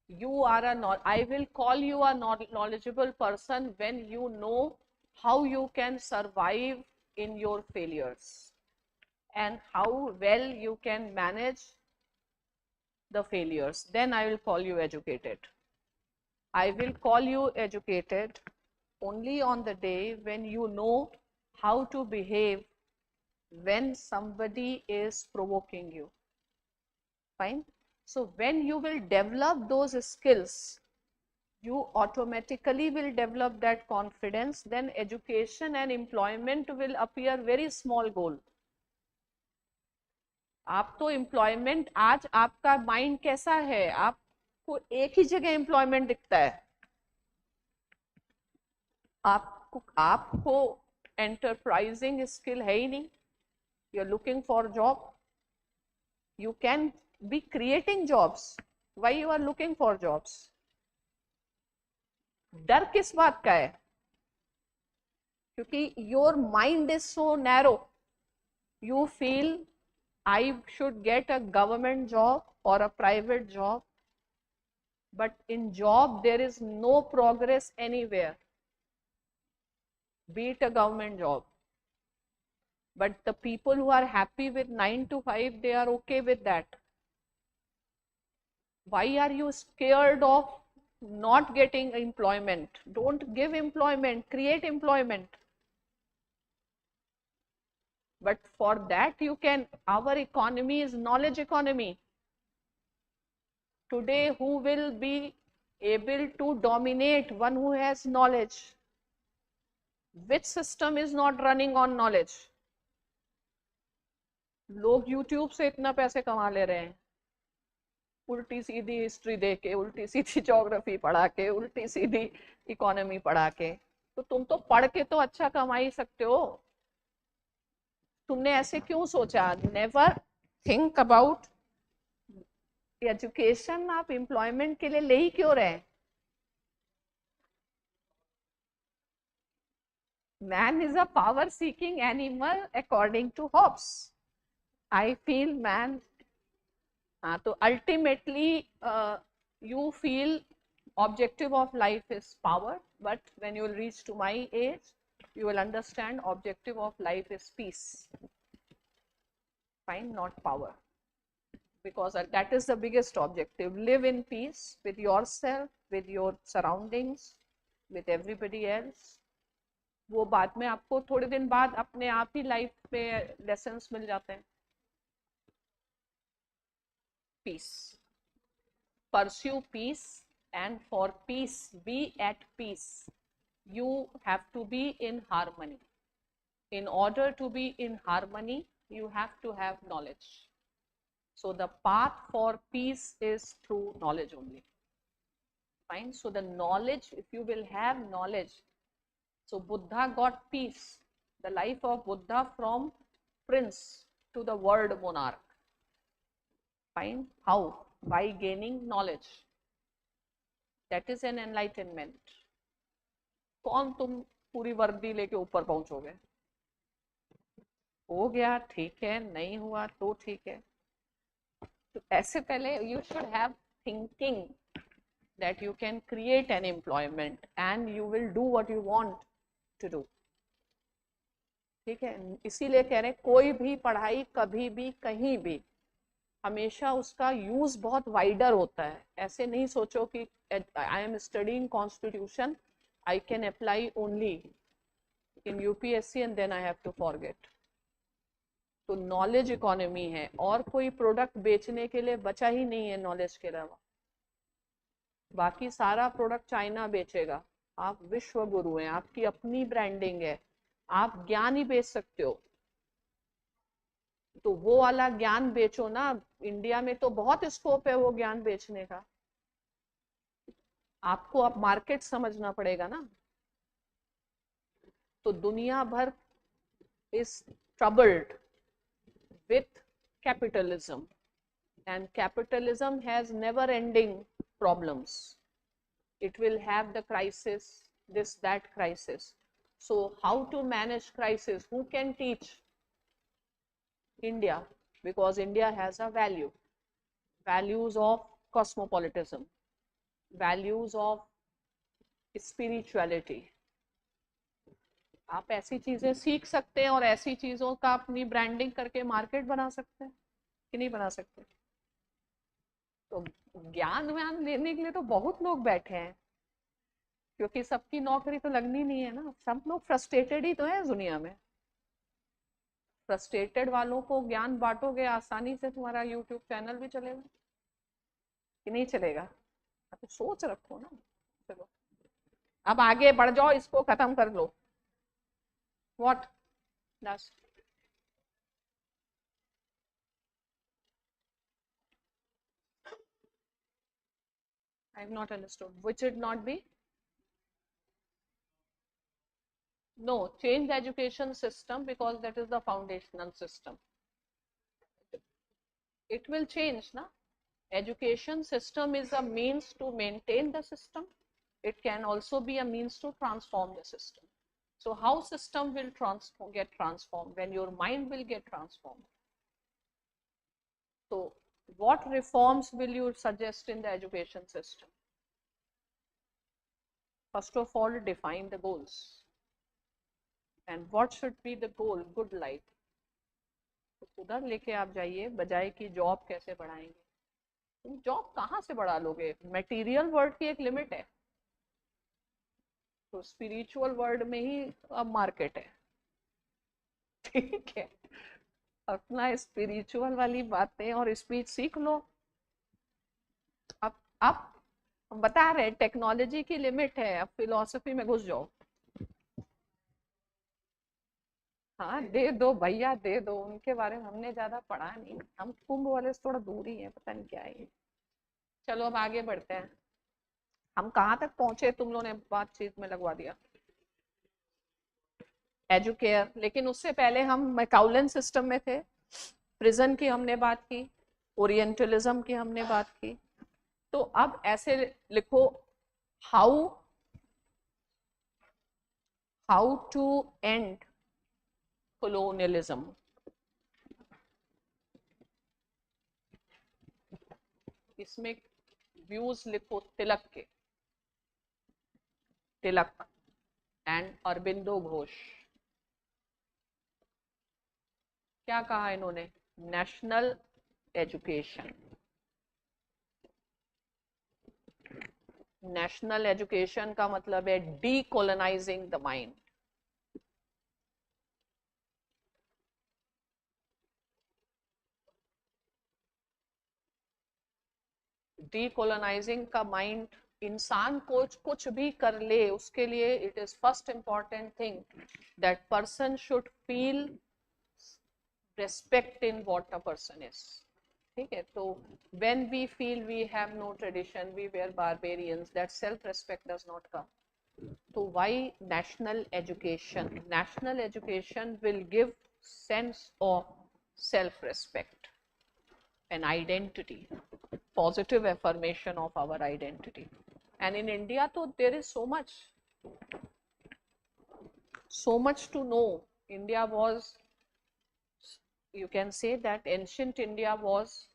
you are I will call you a knowledgeable person when you know how you can survive in your failures and how well you can manage the failures. Then I will call you educated. I will call you educated only on the day when you know how to behave when somebody is provoking you. Fine. So when you will develop those skills, you automatically will develop that confidence. Then education and employment will appear very small goal. आप तो employment, आज आपका mind कैसा है? आपको एक ही जगह employment दिखता है. आपको एंटरप्राइजिंग स्किल है ही नहीं. You are looking for job. You can be creating jobs. Why you are looking for jobs? डर किस बात का है? क्योंकि your mind is so narrow. You feel I should get a government job or a private job, but in job there is no progress anywhere. Be it a government job. But the people who are happy with 9 to 5, they are okay with that. Why are you scared of not getting employment? Don't give employment, create employment. But for that you can, our economy is knowledge economy. Today who will be able to dominate? One who has knowledge. Which system is not running on knowledge? लोग YouTube से इतना पैसे कमा ले रहे हैं, उल्टी सीधी history दे के, उल्टी सीधी ज्योग्राफी पढ़ा के, उल्टी सीधी इकोनॉमी पढ़ा के. तो तुम तो पढ़ के तो अच्छा कमा ही सकते हो. तुमने ऐसे क्यों सोचा? Never think about education. आप एम्प्लॉयमेंट के लिए ले ही क्यों रहे? Man is a power seeking animal according to Hobbes. I feel man, तो ultimately you feel objective of life is power, but when you will reach to my age, you will understand objective of life is peace. Fine, not power, because that is the biggest objective. Live in peace with yourself, with your surroundings, with everybody else. वो बाद में आपको थोड़े दिन बाद अपने आप ही life में लेसन्स मिल जाते हैं. Peace. pursue peace, and for peace, be at peace, you have to be in harmony. In order to be in harmony, you have to have knowledge. So the path for peace is through knowledge only. Fine. So the knowledge, if you will have knowledge, so Buddha got peace, the life of Buddha, from prince to the world monarch. Fine. How? By gaining knowledge. That is an enlightenment. कौन तुम पूरी वर्दी लेके ऊपर पहुंचोगे? हो गया ठीक है, नहीं हुआ तो ठीक है. तो ऐसे पहले you should have thinking that you can create an employment and you will do what you want to do. ठीक है. इसीलिए कह रहे हैं कोई भी पढ़ाई कभी भी कहीं भी हमेशा उसका यूज बहुत वाइडर होता है. ऐसे नहीं सोचो कि I am studying constitution, I can apply only in UPSC and then I have to forget. तो नॉलेज इकोनॉमी है और कोई प्रोडक्ट बेचने के लिए बचा ही नहीं है नॉलेज के अलावा. बाकी सारा प्रोडक्ट चाइना बेचेगा. आप विश्व गुरु हैं, आपकी अपनी ब्रांडिंग है, आप ज्ञान ही बेच सकते हो. तो वो वाला ज्ञान बेचो ना. इंडिया में तो बहुत स्कोप है वो ज्ञान बेचने का. आपको अब मार्केट समझना पड़ेगा ना. तो दुनिया भर is troubled with capitalism, and capitalism has never ending problems. It will have the crisis, this that crisis. So how to manage crisis? Who can teach? India, because India has a values of cosmopolitanism, values of spirituality. आप ऐसी चीजें सीख सकते हैं और ऐसी चीजों का अपनी ब्रांडिंग करके मार्केट बना सकते हैं कि नहीं बना सकते. तो ज्ञान व्यान लेने के लिए तो बहुत लोग बैठे हैं, क्योंकि सबकी नौकरी तो लगनी नहीं है ना. सब लोग फ्रस्ट्रेटेड ही तो है दुनिया में. फ्रस्ट्रेटेड वालों को ज्ञान बांटोगे आसानी से तुम्हारा यूट्यूब चैनल भी चलेगा कि नहीं चलेगा. तो सोच रखो ना. चलो अब आगे बढ़ जाओ, इसको खत्म कर लो. What? Last. I have not understood. Which should not be? No, change the education system because that is the foundational system. It will change, na? Education system is a means to maintain the system. It can also be a means to transform the system. So how system will get transformed? When your mind will get transformed. So what reforms will you suggest in the education system? First of all, define the goals. And what should be the goal? Good life. तो उधर लेके आप जाइए, बजाय कि job कैसे बढ़ाएंगे. तुम जॉब कहाँ से बढ़ा लोगे? मटेरियल वर्ल्ड की एक लिमिट है. तो स्पिरिचुअल वर्ल्ड में ही अब मार्केट है. ठीक है. अपना स्पिरिचुअल वाली बातें और स्पीच सीख लो. अब हम बता रहे टेक्नोलॉजी की लिमिट है, अब फिलोसफी में घुस जाओ. हाँ दे दो भैया, दे दो. उनके बारे में हमने ज्यादा पढ़ा नहीं, हम कुंभ वाले से थोड़ा दूर ही है, पता नहीं क्या है. चलो अब आगे बढ़ते हैं. हम कहाँ तक पहुंचे? तुम लोगों ने बातचीत में लगवा दिया एजुकेयर. लेकिन उससे पहले हम मैकाउलन सिस्टम में थे. प्रिजन की हमने बात की, ओरिएंटलिज्म की हमने बात की. तो अब ऐसे लिखो, हाउ टू एंड colonialism. इसमें व्यूज लिखो तिलक के, तिलक एंड अरबिंदो घोष. क्या कहा इन्होंने? National education. नेशनल एजुकेशन का मतलब है डीकोलोनाइजिंग द माइंड. डीकोलोनाइजिंग का माइंड, इंसान को कुछ भी कर ले उसके लिए it is first important thing that person should feel respect in what a person is. ठीक है, तो when we feel we have no tradition, we were barbarians, that self respect does not come. So why national education? National education will give sense of self respect, an identity, positive affirmation of our identity. And in India, so there is so much to know. India was, you can say that ancient India was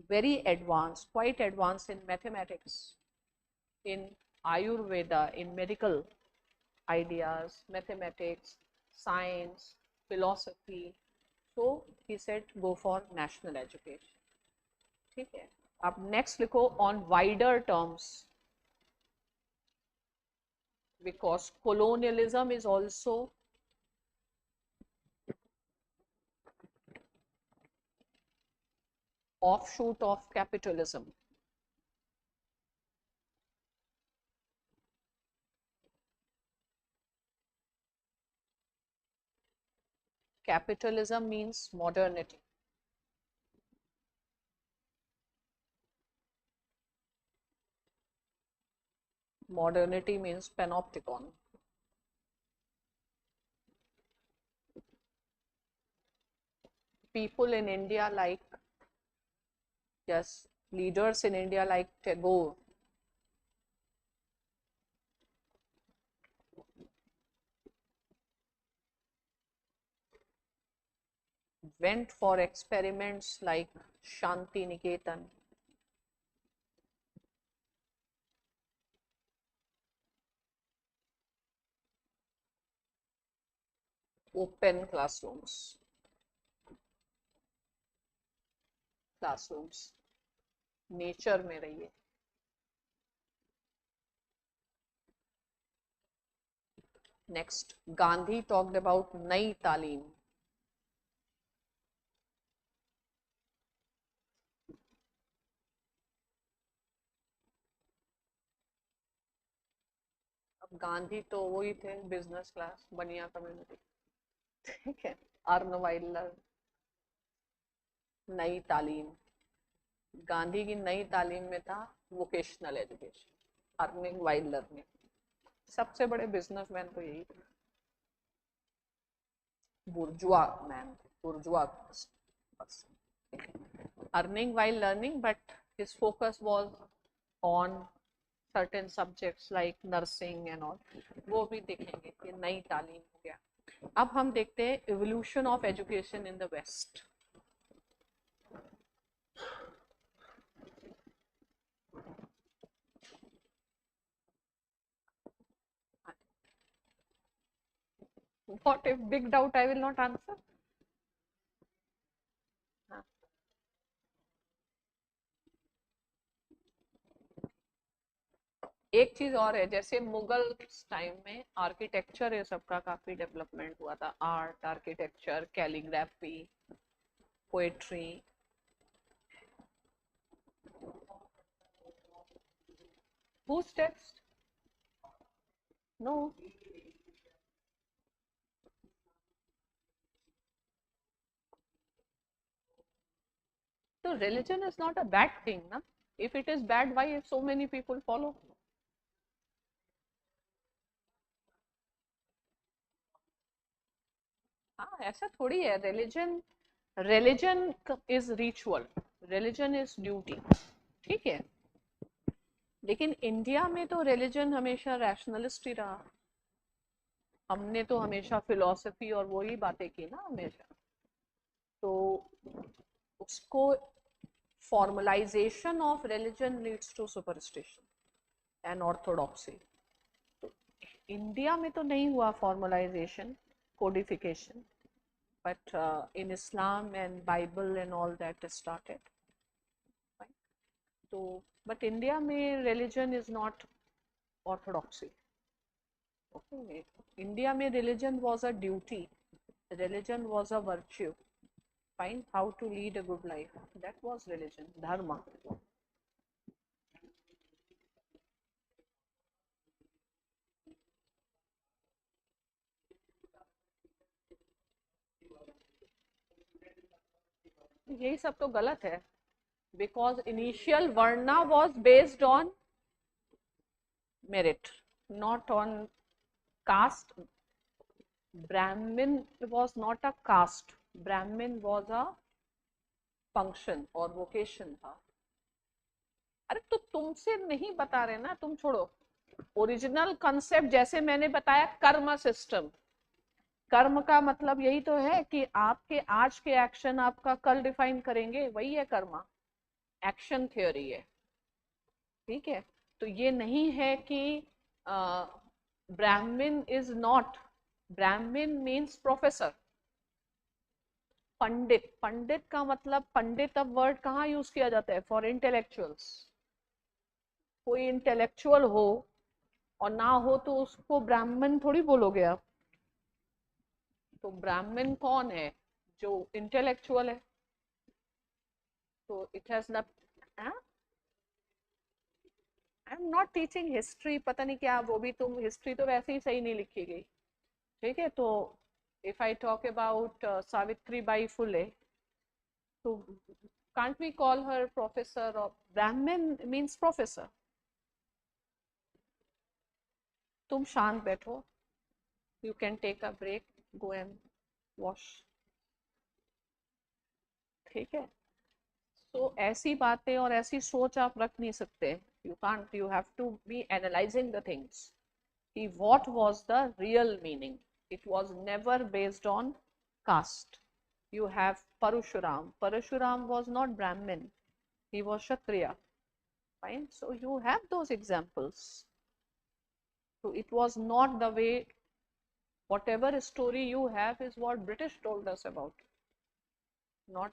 very advanced, quite advanced in mathematics, in Ayurveda, in medical ideas, mathematics, science, philosophy. So he said go for national education. ठीक है, अब next लिखो on wider terms, because colonialism is also offshoot of capitalism. Capitalism means modernity. Modernity means panopticon. People in India like, yes, leaders in India like Tagore, went for experiments like Shanti Niketan. Open classrooms. Nature में रहिए. Next, Gandhi talked about नई तालीम. अब गांधी तो वही थे, business class, बनिया community. ठीक है, अर्न वाइल लर्न. नई तालीम, गांधी की नई तालीम में था vocational education, earning while learning. सबसे बड़े बिजनेसमैन तो यही थे, bourgeois man, bourgeois earning while learning, but his focus was on certain subjects like nursing and all. वो भी देखेंगे कि नई तालीम हो गया. अब हम देखते हैं evolution of education in the West. What if big doubt I will not answer? हाँ. एक चीज और है, जैसे मुगल टाइम में आर्किटेक्चर ये सबका काफी डेवलपमेंट हुआ था. Art, architecture, calligraphy, poetry. Whose text? No. So religion is not a bad thing, na? If it is bad, why so many people follow? हाँ, ऐसा थोड़ी है. Religion is ritual, religion is duty. ठीक है, लेकिन India में तो religion हमेशा रैशनलिस्ट ही रहा. हमने तो हमेशा फिलॉसफी और वही बातें की ना हमेशा. तो उसको formalisation of religion leads to superstition and orthodoxy. तो इंडिया में तो नहीं हुआ formalisation, codification, but in Islam and Bible and all that started. Right? So, but India में religion is not orthodoxy. Okay. India में religion was a duty, religion was a virtue. Find how to lead a good life. That was religion, dharma. यही सब तो गलत है, because initial varna was based on merit, not on caste. Brahmin was not a caste. Brahmin was a function और vocation था. अरे तो तुमसे नहीं बता रहे ना, तुम छोड़ो. ओरिजिनल कंसेप्ट जैसे मैंने बताया, कर्म सिस्टम. कर्म का मतलब यही तो है कि आपके आज के एक्शन आपका कल डिफाइन करेंगे, वही है कर्मा. एक्शन थ्योरी है. ठीक है. तो ये नहीं है कि ब्राह्मण इज नॉट. ब्राह्मण मीन्स प्रोफेसर. पंडित, पंडित का मतलब, पंडित अब वर्ड कहाँ यूज किया जाता है? For intellectuals. कोई इंटेलेक्चुअल हो और ना हो तो उसको ब्राह्मण थोड़ी बोलोगे आप. तो ब्राह्मण कौन है? जो इंटेलेक्चुअल है. तो it has not. I am not teaching history, पता नहीं क्या, वो भी तुम हिस्ट्री तो वैसे ही सही नहीं लिखी गई. ठीक है. तो if I talk about Savitri Bai Phule, तो can't we call her professor? Or Brahmin means professor. तुम शांत बैठो. You can take a break, go and wash. ठीक है. तो ऐसी बातें और ऐसी सोच आप रख नहीं सकते. You can't. You have to be analyzing the things. कि what was the real meaning? It was never based on caste. You have Parashuram. Parashuram was not Brahmin. He was Kshatriya. Fine. So you have those examples. So it was not the way. Whatever story you have is what British told us about, not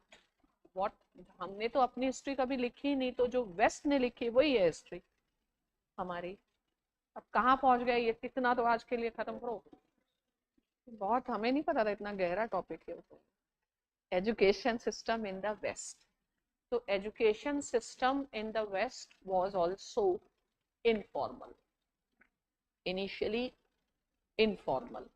what. हमने तो अपनी history कभी लिखी नहीं, तो जो waste ने लिखी वही है हिस्ट्री हमारी. अब कहाँ पहुंच गए ये, इतना तो आज के लिए खत्म करो. बहुत हमें नहीं पता था, इतना गहरा टॉपिक है. Education system in the west. तो education system in the west was also informal, initially informal.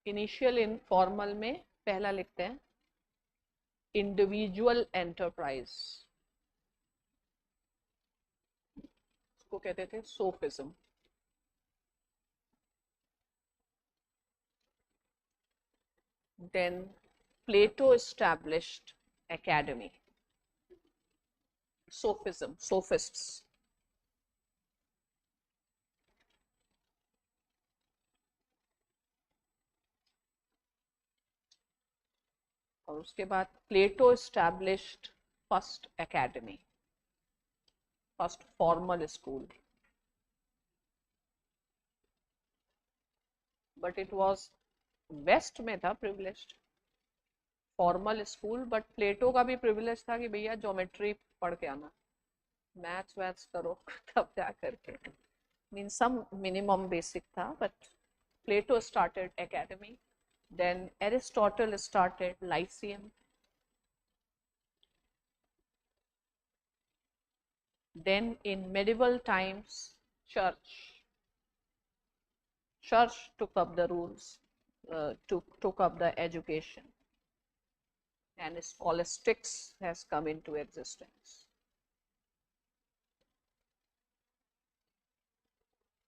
Initial informal में पहला लिखते हैं इंडिविजुअल एंटरप्राइज. उसको कहते थे sophism. Then Plato established academy. Sophism, sophists. और उसके बाद Plato established first academy, first formal school. But it was west में था privileged formal school. But Plato का भी प्रिविलेज था कि भैया ज्योमेट्री पढ़ के आना, मैथ्स वैथ्स करो तब जा करके. मीन सम मिनिमम बेसिक था. But Plato started academy. Then Aristotle started Lyceum. Then in medieval times, church took up the rules, took up the education, and scholastics has come into existence.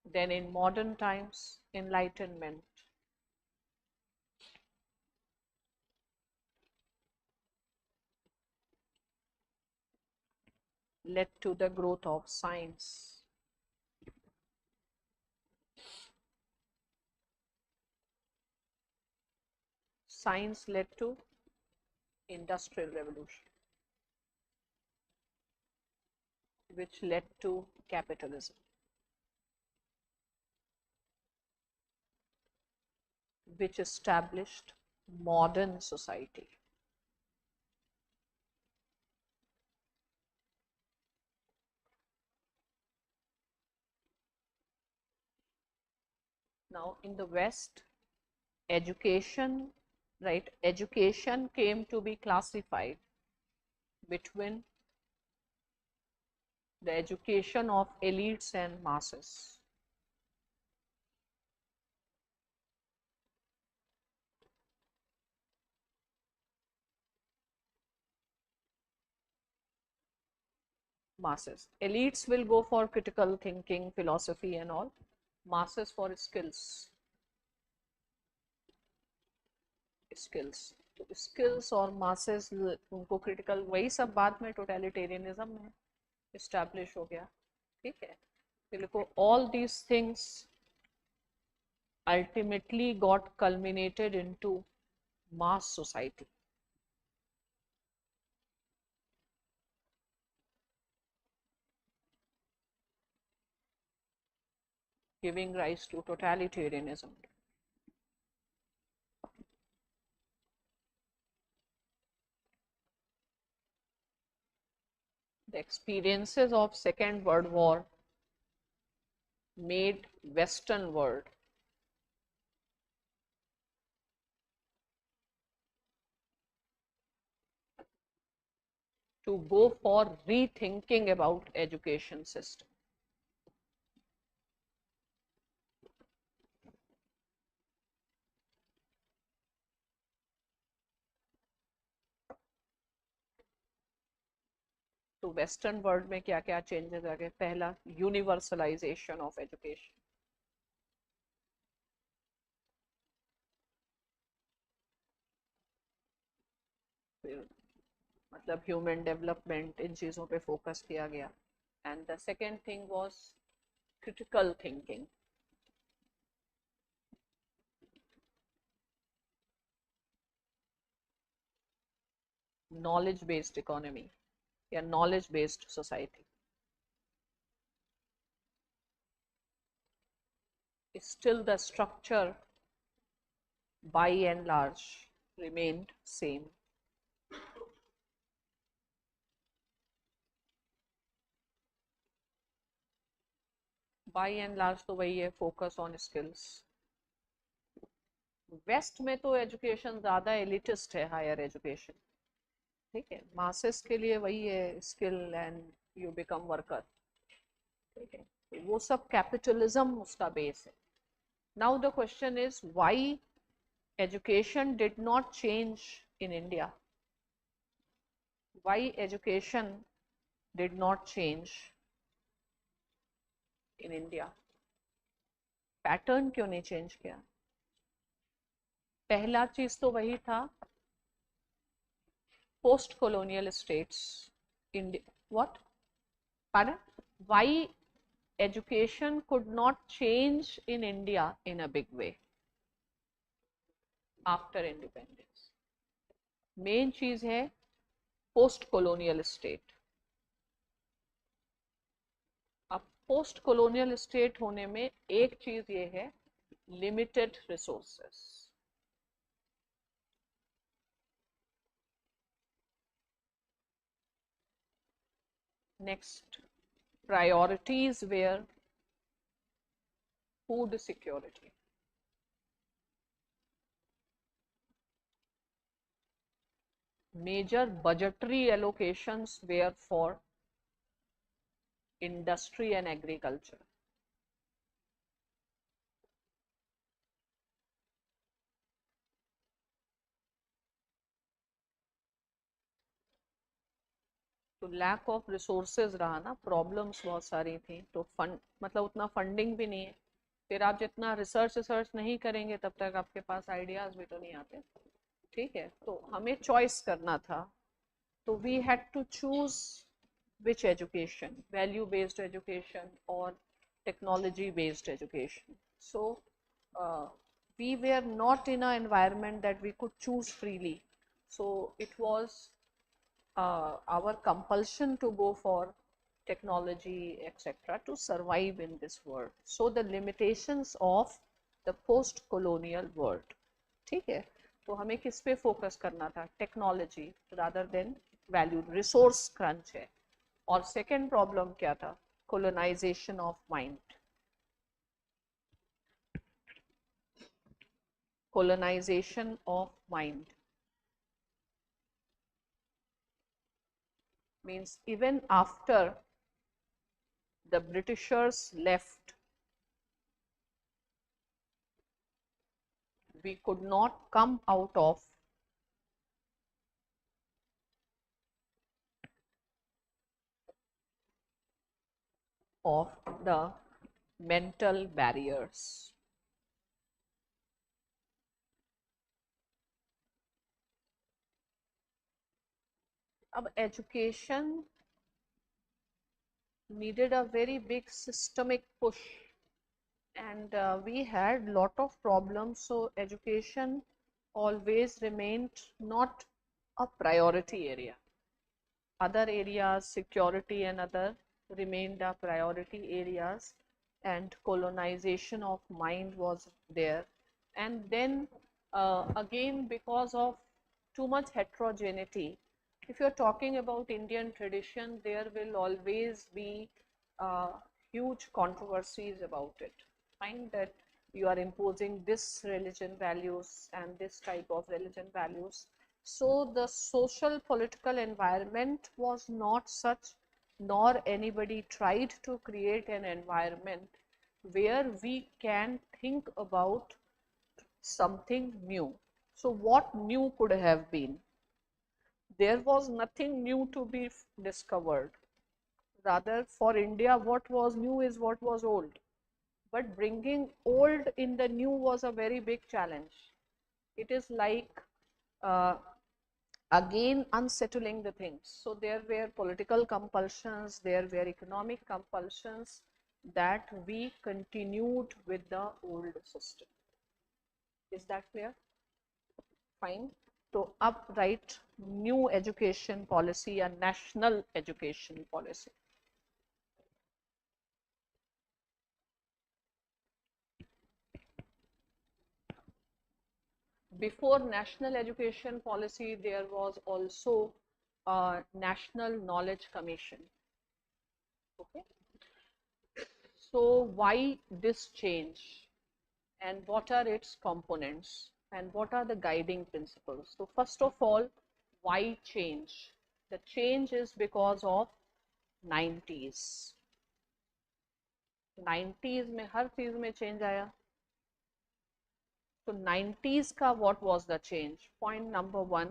Then in modern times, enlightenment. Led to the growth of science. Science led to industrial revolution, which led to capitalism, which established modern society. Now in the West, education, right, education came to be classified between the education of elites and masses. masses. Elites will go for critical thinking, philosophy and all. Masses for skills. तो skills और masses उनको critical, वही सब बाद में totalitarianism में establish हो गया. ठीक है, देखो all these things ultimately got culminated into mass society. Giving rise to totalitarianism. The experiences of Second World War made Western world to go for rethinking about education system. तो western world में क्या क्या changes आ गए. पहला, universalisation of education. मतलब human development, इन चीज़ों पे फोकस किया गया. And the second thing was critical thinking. Knowledge based economy या knowledge based society. Still the structure by and large remained same. By and large तो वही है, फोकस ऑन स्किल्स. वेस्ट में तो एजुकेशन ज़्यादा एलिटिस्ट है, हायर एजुकेशन. ठीक है, मासेस के लिए वही है, skill and you become worker. ठीक है, तो वो सब कैपिटलिज्म उसका बेस है. Now the question is why education did not change in India. Why education did not change in India. Pattern क्यों नहीं चेंज किया. पहला चीज तो वही था, post colonial states, India, what? Pardon? Why education could not change in India in a big way after independence? Main चीज है post colonial state. अब post colonial state होने में एक चीज ये है, limited resources. Next, priorities were food security. Major budgetary allocations were for industry and agriculture. तो लैक ऑफ रिसोर्सेज रहा ना, प्रॉब्लम्स बहुत सारी थी. तो फंड मतलब उतना फंडिंग भी नहीं है. फिर आप जितना रिसर्च नहीं करेंगे तब तक आपके पास आइडियाज भी तो नहीं आते. ठीक है, तो हमें चॉइस करना था. तो we had to choose which education, value based education or technology based education. So we were not in an environment that we could choose freely. So it was our compulsion to go for technology, etc., to survive in this world. So the limitations of the post colonial world. ठीक है, तो हमें किस पे focus करना था, technology rather than value. Resource crunch है. और सेकेंड प्रॉब्लम क्या था, colonisation of mind. Colonisation of mind means even after the Britishers left, we could not come out of of the mental barriers. अब education needed a very big systemic push, and we had lot of problems, so education always remained not a priority area. Other areas, security and other, remained the priority areas, and colonization of mind was there. And then again, because of too much heterogeneity, if you're talking about Indian tradition, there will always be uh, huge controversies about it. Find that you are imposing this religion values and this type of religion values. So the social political environment was not such, nor anybody tried to create an environment where we can think about something new. So what new could have been? There was nothing new to be discovered. Rather, for India, what was new is what was old. But bringing old in the new was a very big challenge. It is like uh, again unsettling the things. So there were political compulsions, there were economic compulsions, that we continued with the old system. Is that clear? Fine. So upright new education policy, a national education policy. Before national education policy, there was also a National Knowledge Commission. Okay. So why this change, and what are its components, and what are the guiding principles? So first of all, why change? The change is because of 90s. 90s में हर चीज में change आया. So 90s का what was the change? Point number one,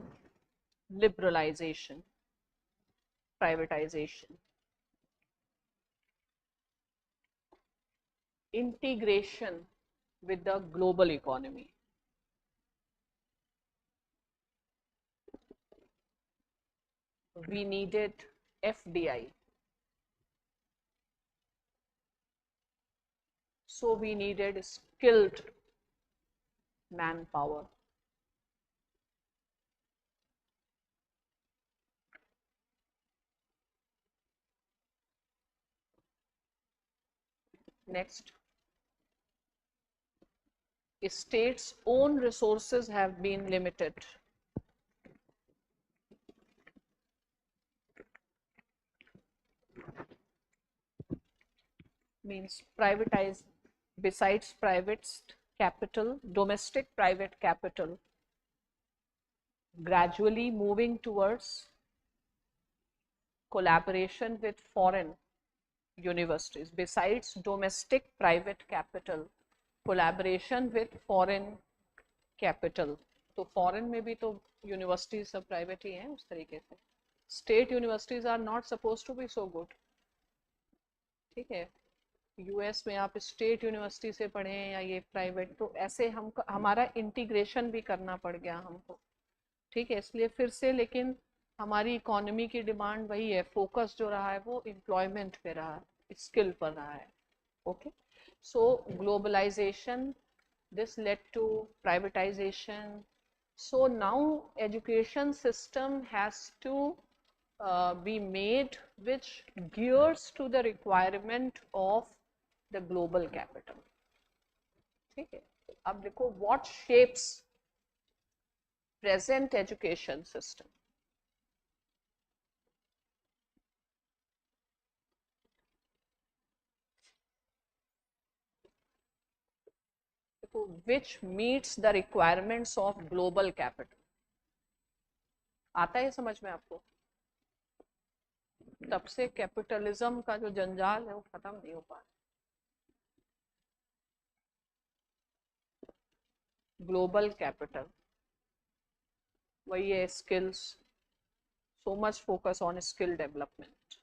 liberalization, privatization, integration with the global economy. We needed FDI. So we needed skilled manpower. Next, states' own resources have been limited. Means privatize, besides private capital, domestic private capital, gradually moving towards collaboration with foreign universities. Besides domestic private capital, collaboration with foreign capital. तो foreign में भी तो universities सब private ही हैं उस तरीके से. State universities are not suppose to be so good. ठीक है, यूएस में आप स्टेट यूनिवर्सिटी से पढ़ें या ये प्राइवेट, तो ऐसे हम हमारा इंटीग्रेशन भी करना पड़ गया हमको. ठीक है, इसलिए फिर से, लेकिन हमारी इकोनॉमी की डिमांड वही है, फोकस जो रहा है वो एम्प्लॉयमेंट पे रहा है, स्किल पर रहा है. Okay, so globalisation, this led to privatization. So now education system has to be made which gears to the requirement of the global capital. ठीक है, अब देखो what shapes present education system. Which meets the requirements of global capital. आता है समझ में आपको? तब से कैपिटलिज्म का जो जंजाल है वो खत्म नहीं हो पा रहा. ग्लोबल कैपिटल वही है, skills, so much focus on skill development.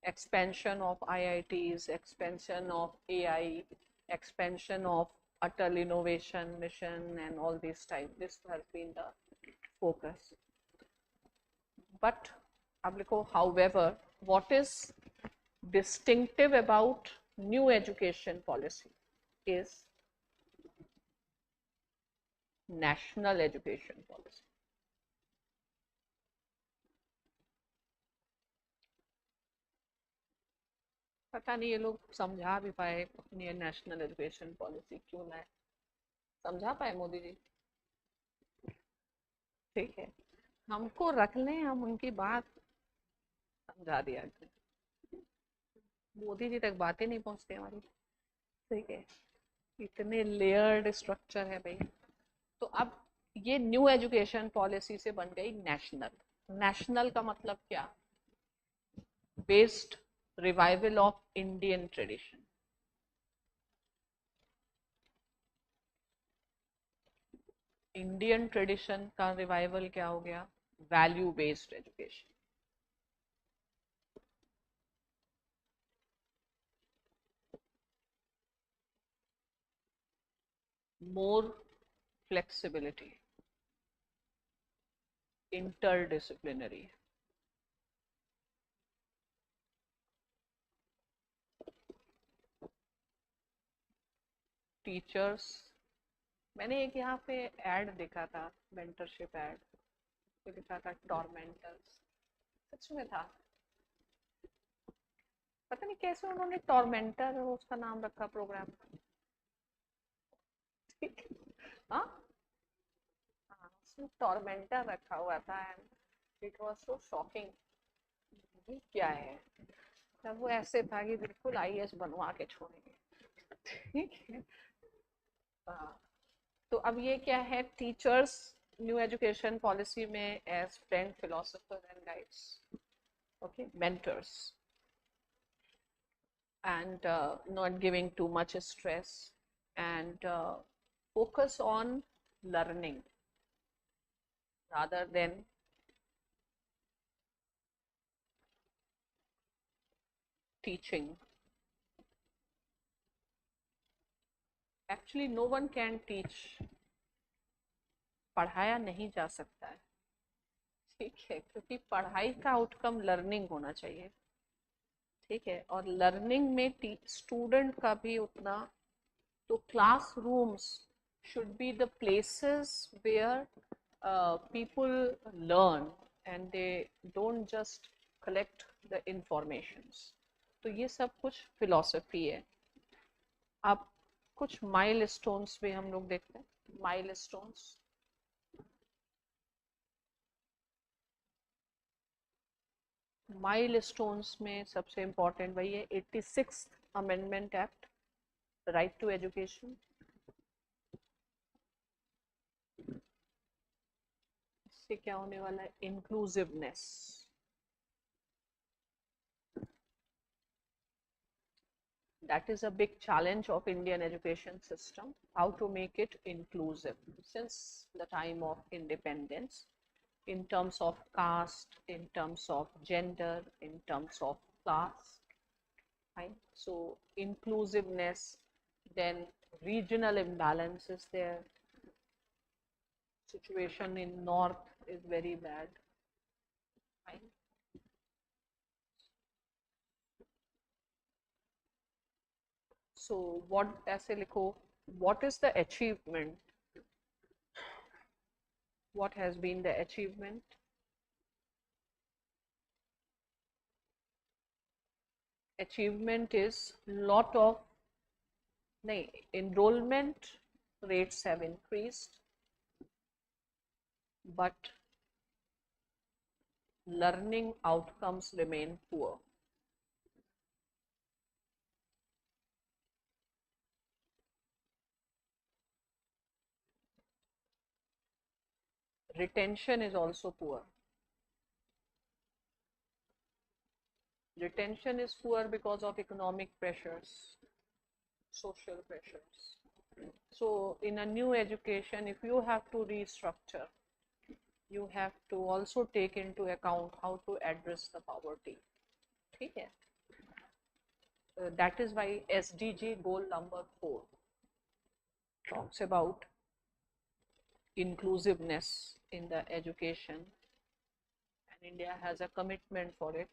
expansion of IITs, expansion of AI, expansion of Atal Innovation Mission and all this type. This has been the focus. But अब लिखो, however, what is distinctive about new education policy is national education policy. पता नहीं ये लोग समझा भी पाए अपनी नेशनल एजुकेशन पॉलिसी क्यों लाए, समझा पाए मोदी जी? ठीक है, हमको रख लें, हम उनकी बात समझा दिया, मोदी जी तक बातें नहीं पहुंचती हमारी। ठीक है, इतने लेयर्ड स्ट्रक्चर है भाई। तो अब ये न्यू एजुकेशन पॉलिसी से बन गई नेशनल। नेशनल का मतलब क्या? Based revival of Indian tradition. Indian tradition का रिवाइवल क्या हो गया? Value based education. मोर फ्लेक्सिबिलिटी, interdisciplinary, टीचर्स। मैंने एक यहाँ पे ऐड देखा था, मेंटरशिप ऐड, तो लिखा था टॉर्मेंटर्स। सच में था, पता नहीं कैसे उन्होंने टॉर्मेंटर उसका नाम रखा प्रोग्राम। ठीक, हाँ हाँ, उसमें टॉर्मेंटर रखा हुआ था and it was so shocking. ये क्या है? तब वो ऐसे था कि बिल्कुल आईएएस बनवा के छोड़ेंगे। ठीक है, हाँ। तो अब ये क्या है? टीचर्स न्यू एजुकेशन पॉलिसी में as friend, philosopher and guides, okay, mentors, and not giving too much stress, and focus on learning rather than teaching. Actually no one can teach, पढ़ाया नहीं जा सकता है, ठीक है, क्योंकि पढ़ाई का आउटकम लर्निंग होना चाहिए। ठीक है, और लर्निंग में स्टूडेंट का भी उतना, तो classrooms should be the places where people learn and they don't just collect the informations. तो ये सब कुछ फिलॉसफी है। अब कुछ माइलस्टोन्स भी हम लोग देखते हैं। माइलस्टोन्स, माइलस्टोन्स में सबसे इम्पोर्टेंट वही है 86th amendment act, right to education. इससे क्या होने वाला है? Inclusiveness. That is a big challenge of Indian education system, how to make it inclusive since the time of independence, in terms of caste, in terms of gender, in terms of class, right? So inclusiveness, then regional imbalance is there. Situation in north is very bad, right? So what, ऐसे लिखो, what is the achievement? What has been the achievement? Achievement is lot of, नहीं, enrollment rates have increased, but learning outcomes remain poor. Retention is also poor. Retention is poor because of economic pressures, social pressures. So in a new education, if you have to restructure, you have to also take into account how to address the poverty. ठीक है, that is why SDG goal number 4 talks about inclusiveness in the education, and India has a commitment for it.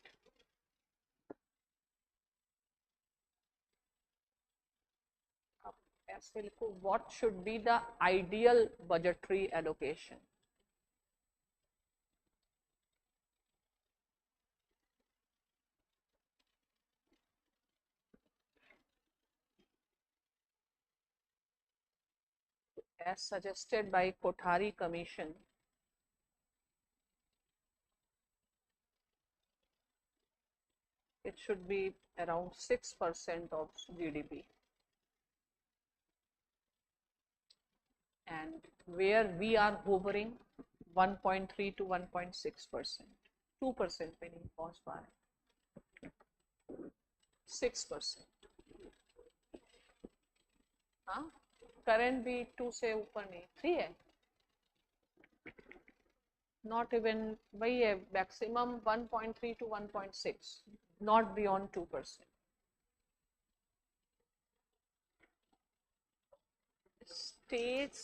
What should be the ideal budgetary allocation? As suggested by Kothari Commission, it should be around 6% of GDP. And where we are hovering 1.3 to 1.6%, 2% पे नहीं पहुंच पा रहे, 6%. हाँ, current भी 2 से ऊपर नहीं, 3 है, not even, वही है, maximum 1.3 to 1.6, not beyond 2%. States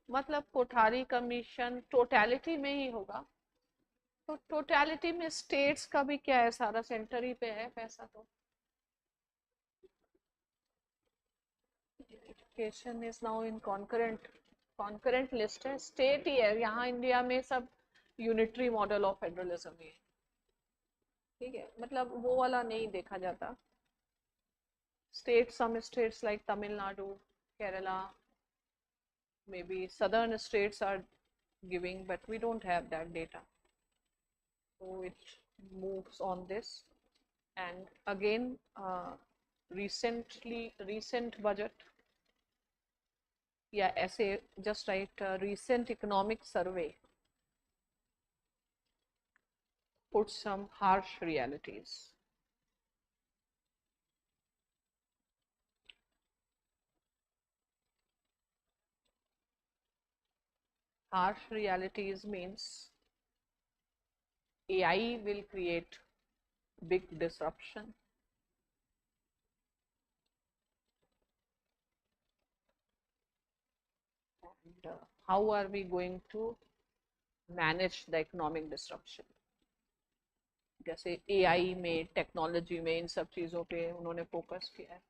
मतलब कोठारी कमीशन टोटलिटी में ही होगा, तो टोटलिटी में स्टेट्स का भी क्या है, सारा सेंटर ही पे है पैसा. तो education is now in concurrent list है, स्टेट ही है यहाँ इंडिया में, सब यूनिटरी मॉडल ऑफ फेडरलिज्म ही है, ठीक है, मतलब वो वाला नहीं देखा जाता. State, some states like Tamil Nadu, Kerala, maybe southern states are giving, but we don't have that data, so it moves on this. And again, recent budget, yeah, essay, just write recent economic survey puts some harsh realities. Harsh realities means AI will create big disruption. And how are we going to manage the economic disruption? जैसे AI में, technology में, इन सब चीज़ों पे उन्होंने focus किया है.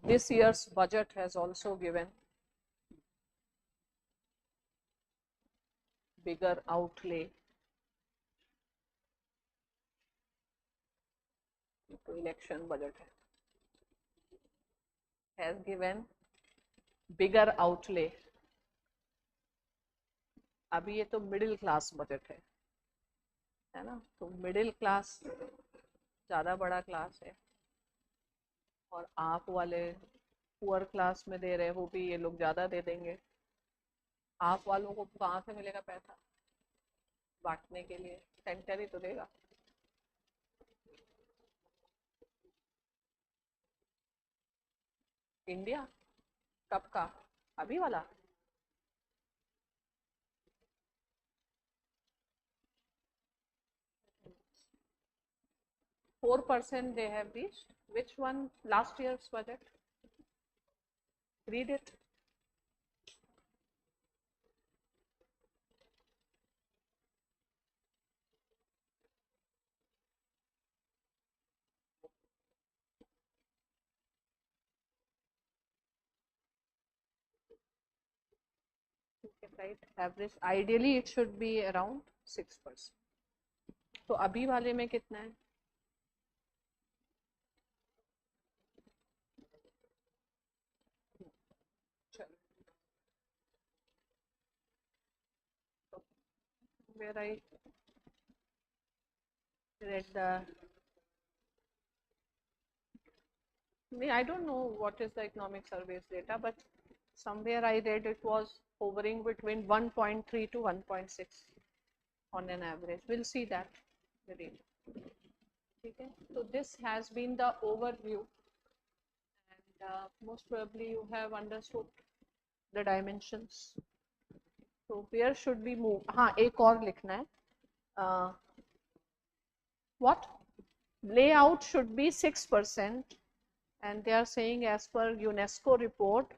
This year's budget has also given bigger outlay to election budget has given bigger outlay. अभी ये तो मिडिल क्लास बजट है ना, तो मिडिल क्लास ज़्यादा बड़ा क्लास है, और आप वाले पुअर क्लास में दे रहे हैं, वो भी ये लोग ज़्यादा दे देंगे. आप वालों को कहाँ से मिलेगा पैसा बांटने के लिए? सेंटर ही तो देगा. इंडिया कब का? अभी वाला? %4 they have reached. Which one? Last year's budget. Read it. Right, average ideally it should be around 6%. तो अभी वाले में कितना है? Where I read the, I don't know what is the economic surveys data, but somewhere I read it was hovering between 1.3 to 1.6 on an average. We'll see that. Okay, so this has been the overview, and most probably you have understood the dimensions. So where should we move? हाँ, एक और लिखना है. what? Layout should be 6%, and they are saying as per UNESCO report,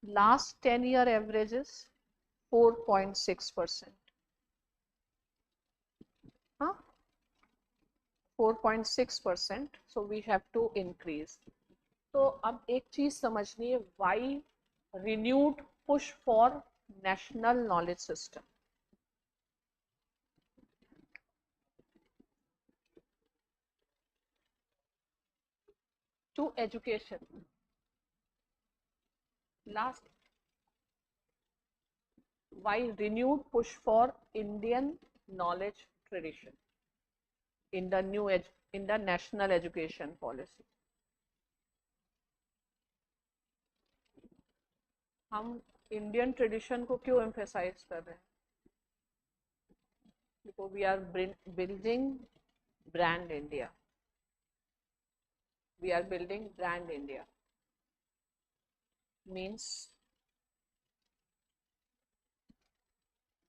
last 10-year average is 4.6%. Huh? 4.6%, so we have to increase. तो अब एक चीज समझनी है, why renewed push for national knowledge system. To education. Last, why renewed push for Indian knowledge tradition in the in the national education policy. हम Indian tradition को क्यों emphasise कर रहे हैं? Because we are building brand India. We are building brand India. Means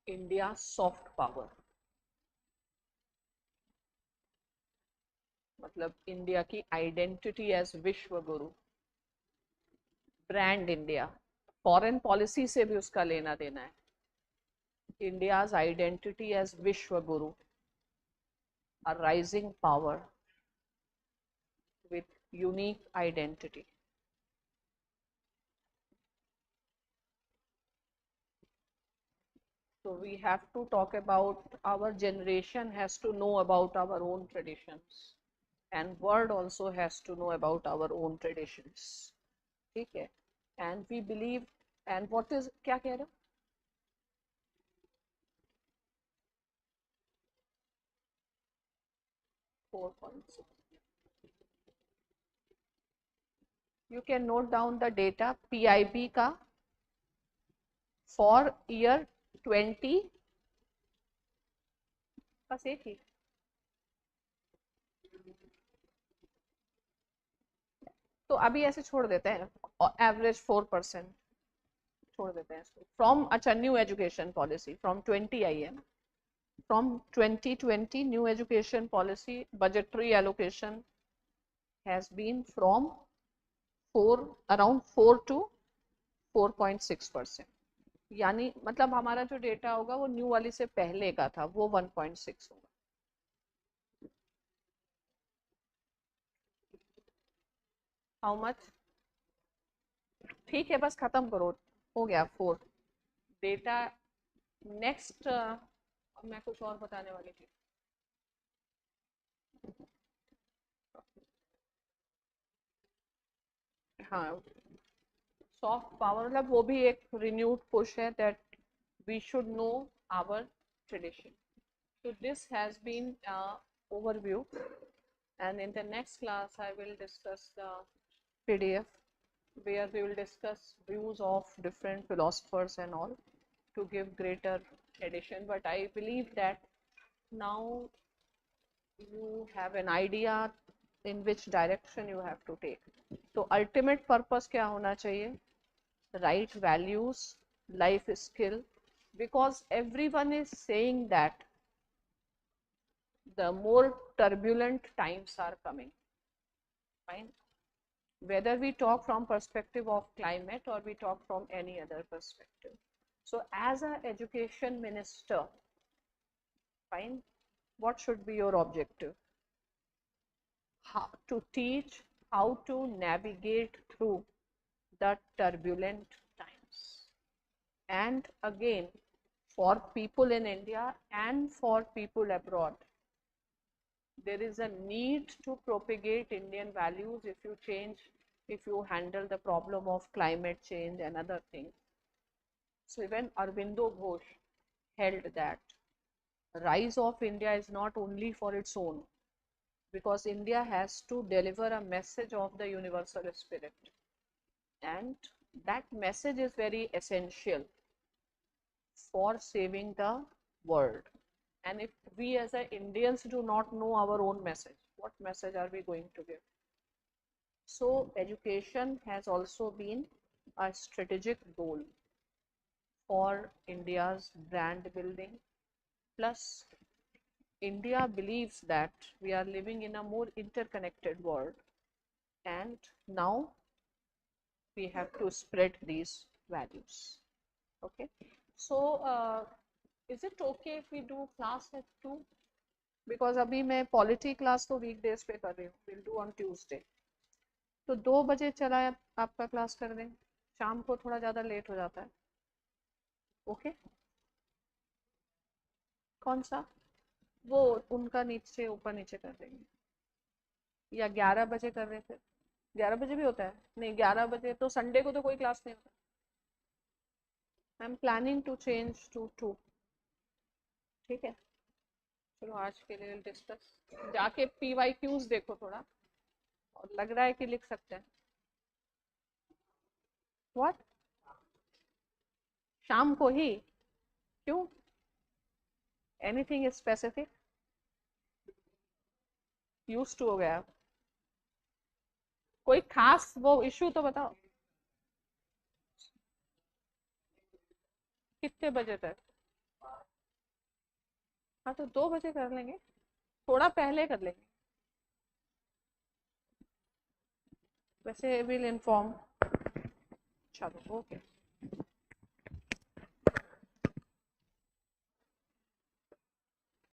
India soft power. मतलब India की identity as विश्व गुरु, brand India. Foreign policy से भी उसका लेना देना है. इंडियाज आइडेंटिटी एज विश्व गुरु, a rising power with unique identity. So we have to talk about, our generation has to know about our own traditions, and world also has to know about our own traditions. ठीक है? And we believe, and what is, क्या कह रहे हो? 4.6. You can note down the data PIB का for year 20, बस एक ही. तो अभी ऐसे छोड़ देते हैं, एवरेज 4% छोड़ देते हैं इसको. फ्रॉम, अच्छा, न्यू एजुकेशन पॉलिसी फ्रॉम 20 आई है ना. From 2020 new education policy budgetary allocation has been from 4 4 to 4.6%. यानी मतलब हमारा जो डेटा होगा वो न्यू वाली से पहले का था, वो 1.6 होगा. How much? ठीक है, बस खत्म करो, हो गया 4 डेटा. नेक्स्ट मैं कुछ और बताने वाली थी. हाँ, सॉफ्ट पावर मतलब वो भी एक रिन्यूड पुश है, that we should know our tradition. So this has been overview, and in the next class I will discuss the PDF, where we will discuss views of different philosophers and all, to give greater addition. But I believe that now you have an idea in which direction you have to take. So ultimate purpose क्या होना चाहिए? Right values, life skill, because everyone is saying that the more turbulent times are coming. Fine. Whether we talk from perspective of climate or we talk from any other perspective. So as an education minister, fine, what should be your objective? How to teach, how to navigate through the turbulent times. And again, for people in India and for people abroad, there is a need to propagate Indian values if you handle the problem of climate change and other things. So even Aurobindo Ghosh held that rise of India is not only for its own, because India has to deliver a message of the universal spirit, and that message is very essential for saving the world. And if we as Indians do not know our own message, what message are we going to give? So education has also been a strategic goal for India's brand building, plus India believes that we are living in a more interconnected world, and now we have to spread these values. Okay, so is it okay if we do class at 2? Because अभी मैं polity class तो weekdays पे कर रही हूँ, will do on Tuesday, तो 2 बजे चला आपका क्लास कर दें, शाम को थोड़ा ज़्यादा लेट हो जाता है. ओके कौन सा, वो उनका नीचे ऊपर नीचे कर देंगे, या 11 बजे कर रहे थे. 11 बजे भी होता है? नहीं, 11 बजे तो संडे को तो कोई क्लास नहीं होता. I am planning to change to 2. ठीक है, चलो आज के लिए डिस्कस. जाके PYQs देखो थोड़ा, और लग रहा है कि लिख सकते हैं. व्हाट, शाम को ही? क्यों, एनीथिंग स्पेसिफिक? यूज्ड टू हो गया, कोई खास वो इशू तो बताओ. कितने बजे तक? हाँ तो 2 बजे कर लेंगे, थोड़ा पहले कर लेंगे. वैसे विल इन्फॉर्म. चलो ओके.